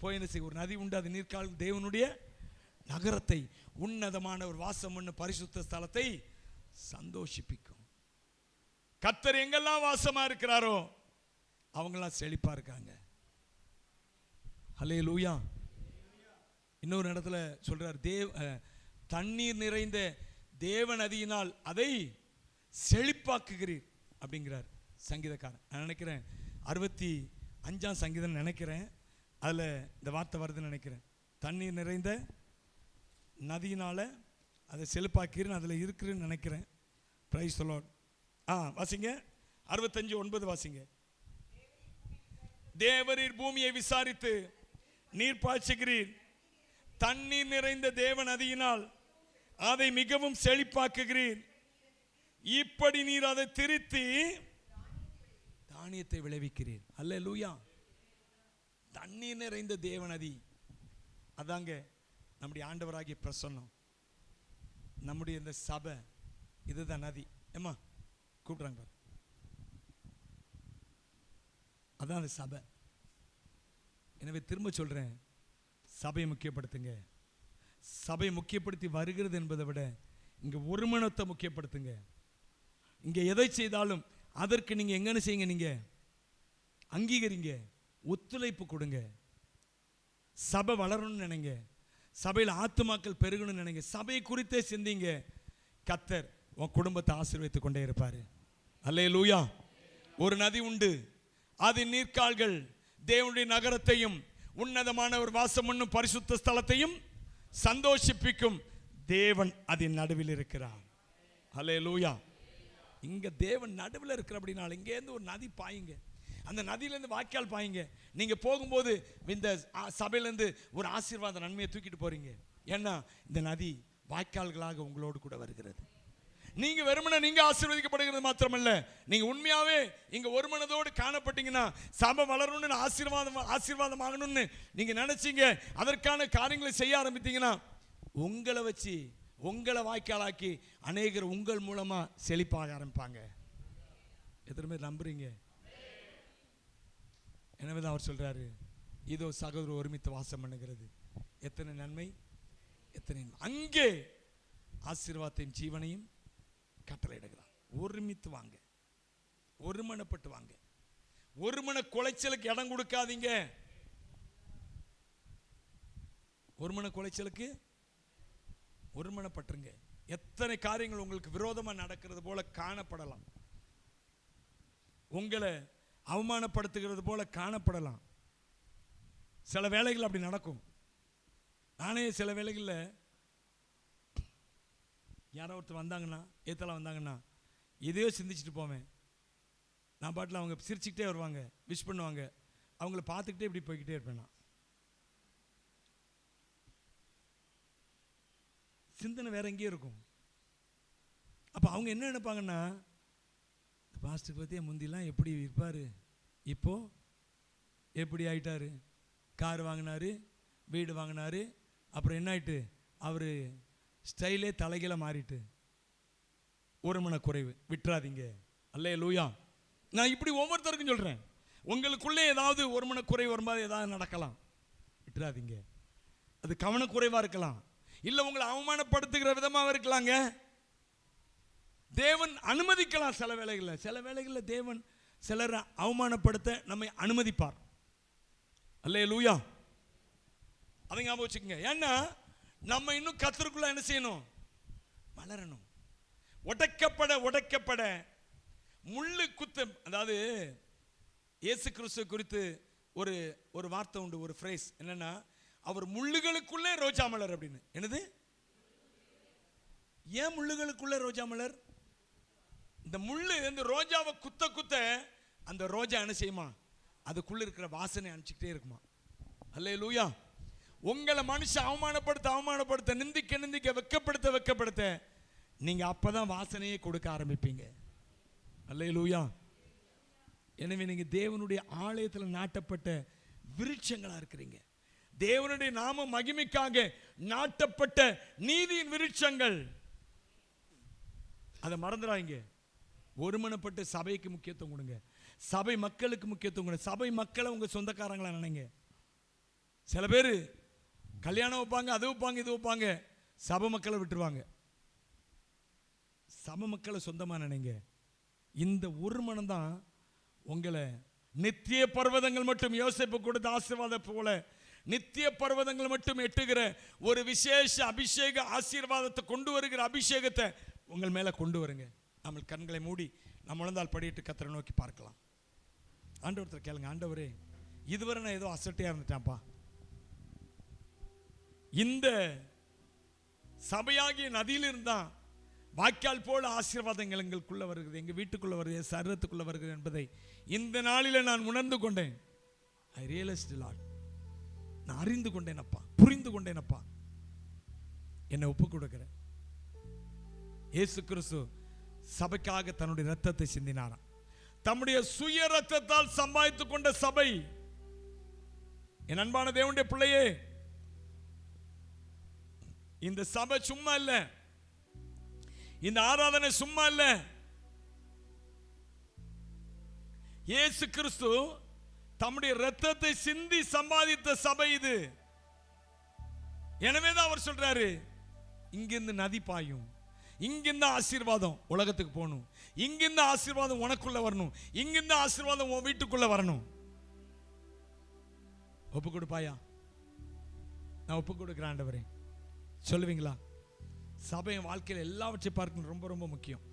போய் என்ன செய்ய? ஒரு நதி உண்டு, அது நீர்க்கால் தேவனுடைய நகரத்தை, உன்னதமான ஒரு வாசம் பண்ண பரிசுத்த ஸ்தலத்தை சந்தோஷிப்பிக்கும். கர்த்தர் எங்கெல்லாம் வாசமா இருக்கிறாரோ அவங்கெல்லாம் செழிப்பா இருக்காங்க. ஹல்லேலூயா. இன்னொரு இடத்துல சொல்றார், தண்ணீர் நிறைந்த தேவ நதியினால் அதை செழிப்பாக்குகிறீர் அப்படிங்கிறார் சங்கீதக்காரன். நான் நினைக்கிறேன் 65ஆம் சங்கீதம் நினைக்கிறேன், அதில் இந்த வார்த்தை வருதுன்னு நினைக்கிறேன். தண்ணீர் நிறைந்த நதியினால் அதை செழிப்பாக்கிறேன், அதில் இருக்குன்னு நினைக்கிறேன். Praise the Lord. வாசிங்க 65:9 வாசிங்க. தேவரீர் பூமியை விசாரித்து நீர் பாய்ச்சுகிறீர், தண்ணீர் நிறைந்த தேவ நதியினால் அதை மிகவும் செழிப்பாக்குகிறீர். இப்படி நீர் அதை திருத்தி தானியத்தை விளைவிக்கிறீர். அல்லேலூயா. தண்ணீர் நிறைந்த தேவ நதி, அதாங்க நம்முடைய ஆண்டவராகிய பிரசன்னம். நம்முடைய இந்த சபை இதுதான் நதி. ஏமா கூப்பிடுறாங்க பாரு, அதான் அந்த சபை. எனவே திரும்ப சொல்றேன், சபையை முக்கியப்படுத்துங்க. சபையை முக்கியப்படுத்தி வருகிறது என்பதை விட இங்க ஒருமனத்தை முக்கியப்படுத்துங்க. இங்க எதை செய்தாலும் அதற்கு நீங்க எங்கன்னு செய்யுங்க, நீங்க அங்கீகரிங்க, ஒத்துழைப்பு கொடுங்க. சபை வளரணும்னு நினைங்க, சபையில் ஆத்துமாக்கள் பெருகணும்னு நினைங்க, சபையை குறித்தே சிந்திங்க. கர்த்தர் உன் குடும்பத்தை ஆசீர்வதித்துக் கொண்டே இருப்பாரு. அல்லேலூயா. ஒரு நதி உண்டு, அதன் நீர்க்கால்கள் தேவனுடைய நகரத்தையும் உன்னதமான ஒரு வாசம் பண்ணும் பரிசுத்த ஸ்தலத்தையும் சந்தோஷிப்பிக்கும். தேவன் அதன் நடுவில் இருக்கிறார். அல்லேலூயா. இங்க தேவன் நடுவில் இருக்கிற அப்படினால இங்கேருந்து ஒரு நதி பாயுங்க, அந்த நதியிலேருந்து வாய்க்கால் பாயுங்க. நீங்க போகும்போது இந்த சபையிலேருந்து ஒரு ஆசீர்வாத நன்மையை தூக்கிட்டு போறீங்க. ஏன்னா இந்த நதி வாய்க்கால்களாக உங்களோடு கூட வருகிறது. நீங்க வெறுமனே நீங்க ஆசீர்வதிக்கப்படுகிறது மாத்திரமல்ல, நீங்க உண்மையாவே இங்க ஒரு மனதோடு காணப்பட்டீங்கன்னா, சபை வளரணும்னு ஆசீர்வாதமாகணும்னு நீங்க நினைச்சீங்க, அதற்கான காரியங்களை செய்ய ஆரம்பித்தீங்கன்னா, உங்களை வச்சு உங்களை வாய்க்காலாக்கி அநேகர் உங்கள் மூலமா செழிப்பாக ஆரம்பிப்பாங்க. எத்தனை பேர் நம்புறீங்க? எனவேதான் அவர் சொல்றாரு, இதோ சகோதரர் ஒருமித்து வாசம் பண்ணுகிறது, எத்தனை நன்மை எத்தனை. அங்கே ஆசீர்வாதத்தின் ஜீவனையும் கட்டளையிடுகிறார். ஒருமித்து வாங்க, ஒருமனப்பட்டு வாங்க. ஒருமன குலைச்சலுக்கு இடம் கொடுக்காதீங்க. ஒருமன குலைச்சலுக்கு ஒருமனப்பட்டுருங்க. எத்தனை காரியங்கள் உங்களுக்கு விரோதமா நடக்கிறது போல காணப்படலாம், உங்களை அவமானப்படுத்துகிறது போல காணப்படலாம். சில வேளைகள் அப்படி நடக்கும். நானே சில வேளைகளில் யாரோ ஒருத்தர் வந்தாங்கன்னா, ஏத்தலாம் வந்தாங்கன்னா, எதையோ சிந்திச்சுட்டு போவேன். நான் பாட்டில் அவங்க சிரிச்சுக்கிட்டே வருவாங்க, விஷ் பண்ணுவாங்க, அவங்கள பார்த்துக்கிட்டே இப்படி போய்கிட்டே இருப்பேன். நான் சிந்தனை வேற எங்கேயும் இருக்கும். அப்போ அவங்க என்ன நினைப்பாங்கன்னா, பாஸ்டர் பற்றியே முந்திலாம் எப்படி இருப்பார், இப்போ எப்படி ஆயிட்டாரு, கார் வாங்கினாரு, வீடு வாங்கினாரு, அப்புறம் என்ன ஆயிட்டு அவர் ஸ்டைலே தலைகீழ மாறிட்டு. ஒருமன குறைவு விட்டுறாதீங்க. அல்லேலூயா. நான் இப்படி ஒவ்வொருத்தருக்கும் சொல்றேன், உங்களுக்குள்ளே ஏதாவது ஒருமன குறைவு வரும்போது ஏதாவது நடக்கலாம், விட்டுறாதீங்க. அது கவனக்குறைவா இருக்கலாம், இல்லை உங்களை அவமானப்படுத்துகிற விதமாக இருக்கலாங்க. தேவன் அனுமதிக்கலாம் சில வேளைகளில். சில வேளைகளில் தேவன் சிலரை அவமானப்படுத்த நம்மை அனுமதிப்பார். அல்லேலூயா. அதை ஞாபகம் வச்சுக்கோங்க. ஏன்னா நம்ம இன்னும் கர்த்தருக்குள்ள என்ன செய்யணும், வளரணும். உடைக்கப்பட முள்ளு குத்து. அதாவது இயேசு கிறிஸ்து குறித்து ஒரு வார்த்தை உண்டு, ஒரு ஃப்ரேஸ் என்னன்னா, அவர் முள்ளுகளுக்குள்ளே ரோஜா மலர் அப்படின்னு. என்னது? ஏன் முள்ளுகளுக்குள்ளே ரோஜா மலர்? இந்த முள்ளு இந்த ரோஜாவை குத்த குத்த அந்த ரோஜா என்ன செய்யுமா, அதுக்குள்ள இருக்கிற வாசனை அனுப்பிச்சுக்கிட்டே இருக்குமா. அல்லேலூயா. உங்களை மனுஷன் அவமானப்படுத்த நிந்திக்க வெக்கப்படுத்த நீங்க அப்பதான் வாசனையே கொடுக்க ஆரம்பிப்பீங்க. அல்லேலூயா. எனவே நீங்க தேவனுடைய ஆலயத்தில் நாட்டப்பட்ட விருட்சங்களா இருக்கிறீங்க. தேவனுடைய நாம மகிமைக்காக நாட்டப்பட்ட நீதியின் விருட்சங்கள். அதை மறந்துடாதீங்க. ஒருமனப்பட்டு சபைக்கு முக்கியத்துவம் கொடுங்க, சபை மக்களுக்கு முக்கியத்துவம் கொடுங்க. சபை மக்களை உங்க சொந்தக்காரங்களா நினைங்க. சில பேர் கல்யாணம் வைப்பாங்க, அது வைப்பாங்க, இது வைப்பாங்க, சபை மக்களை விட்டுருவாங்க. சபை மக்களை சொந்தமா நினைங்க. இந்த ஒரு மனம்தான் உங்களை நித்திய பர்வதங்கள் மட்டும் யோசேப்பு கொடுத்த ஆசீர்வாதம் போல நித்திய பர்வதங்கள் மட்டும் எட்டுகிற ஒரு விசேஷ அபிஷேக ஆசீர்வாதத்தை கொண்டு வருகிற அபிஷேகத்தை உங்கள் மேலே கொண்டு வருங்க. நம்ம கண்களை மூடி நம்ம உணர்ந்தால் படிட்டு கர்த்தரை நோக்கி பார்க்கலாம். ஆண்டவர்கிட்ட கேளுங்க, ஆண்டவரே இதுவரை நான் ஏதோ அசட்டையாக இருந்துட்டேன்ப்பா, இந்த சபையாகிய நதியிலிருந்தான் வாய்க்கால் போல ஆசீர்வாதங்கள் எங்களுக்குள்ள வருகிறது, எங்கள் வீட்டுக்குள்ள வருது, சரீரத்துக்குள்ள வருகிறது என்பதை இந்த நாளில் நான் உணர்ந்து கொண்டேன். ஐ ரியலைஸ்ட் லார்ட், நான் அறிந்து கொண்டேனப்பா, புரிந்து கொண்டேனப்பா, என்னை ஒப்பு கொடுக்கிறேன். இயேசு கிறிஸ்து சபைக்காக தன்னுடைய ரத்தத்தை சிந்தினாராம். தம்முடைய சுய ரத்தத்தால் சம்பாதித்துக் கொண்ட சபை. என் அன்பான தேவனுடைய பிள்ளையே, இந்த சபை சும்மா இல்ல, இந்த ஆராதனை சும்மா இல்ல. இயேசு கிறிஸ்து தம்முடைய இரத்தத்தை சிந்தி சம்பாதித்த சபை இது. எனவேதான் அவர் சொல்றாரு, இங்கிருந்து நதி பாயும், இங்கிருந்து ஆசீர்வாதம் உலகத்துக்கு போகணும், இங்கிருந்து ஆசீர்வாதம் உனக்குள்ள வரணும், இங்கிருந்து ஆசீர்வாதம் உன் வீட்டுக்குள்ள வரணும். ஒப்பு கொடுப்பாயா? நான் ஒப்பு கொடுக்கிறேன் ஆண்டவரே, சொல்லுவீங்களா? சபை வாழ்க்கையில் எல்லாவற்றை பார்க்கணும், ரொம்ப ரொம்ப முக்கியம்,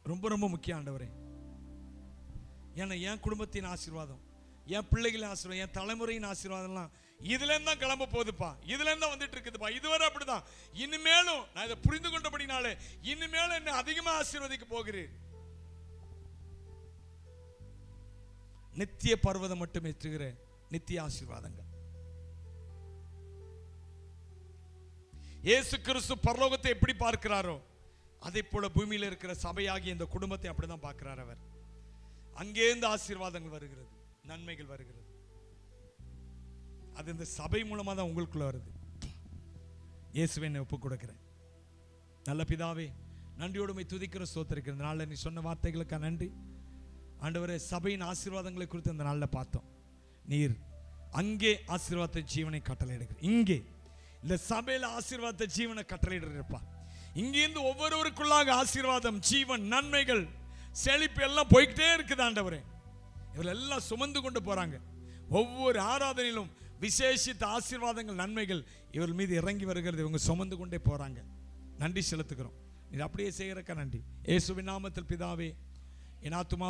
ரொம்ப ரொம்ப முக்கியம் ஆண்டவரே. ஏன்னா என் குடும்பத்தின் ஆசீர்வாதம், என் பிள்ளைகளின் ஆசீர்வாதம், என் தலைமுறையின் ஆசீர்வாதம்லாம் இதுல இருந்தா கிளம்ப போகுதுப்பா, இதுல இருந்தா வந்துட்டு இருக்குதுப்பா. இதுவரை அப்படிதான், இனிமேலும் நான் இதை புரிந்து கொண்டபடினாலே இனிமேலும் என்ன அதிகமா ஆசீர்வதிக்க போகிறேன். நித்திய பர்வதம் மட்டும் ஏற்றுகிற நித்திய ஆசீர்வாதங்கள். இயேசு கிறிஸ்து பரலோகத்தை எப்படி பார்க்கிறாரோ அதே போல பூமியில் இருக்கிற சபையாகிய இந்த குடும்பத்தை அப்படிதான் பார்க்கிறார் அவர். அங்கேருந்து ஆசீர்வாதங்கள் வருகிறது, நன்மைகள் வருகிறது. அது இந்த சபை மூலமா தான் உங்களுக்குள்ள வருது. இயேசுவை என்னை ஒப்புக் கொடுக்கிறேன். நல்ல பிதாவே, நன்றியோடுமை துதிக்கிற ஸ்தோத்திரிக்கிற இந்த நாளில் நீ சொன்ன வார்த்தைகளுக்காக நன்றி ஆண்டவரே. சபையின் ஆசீர்வாதங்களை குறித்து இந்த நாளில் பார்த்தோம். நீர் அங்கே ஆசீர்வாத ஜீவனை கட்டளையிடுகிறீர், இங்கே இந்த சபையில் ஆசீர்வாத ஜீவனை கட்டளையிடுறப்பா. இங்கிருந்து ஒவ்வொருவருக்குள்ளாக ஆசீர்வாதம், ஜீவன், நன்மைகள், செழிப்பு எல்லாம் போய்கிட்டே இருக்குது ஆண்டவரே. இவர்கள் எல்லாம் சுமந்து கொண்டு போறாங்க. ஒவ்வொரு ஆராதனையிலும் விசேஷித்த ஆசீர்வாதங்கள், நன்மைகள் இவர்கள் மீது இறங்கி வருகிறது. இவங்க சுமந்து கொண்டே போறாங்க. நன்றி செலுத்துகிறோம். நீர் அப்படியே செய்கிறக்க நன்றி. இயேசுவின் நாமத்தில் பிதாவே, என் ஆத்துமா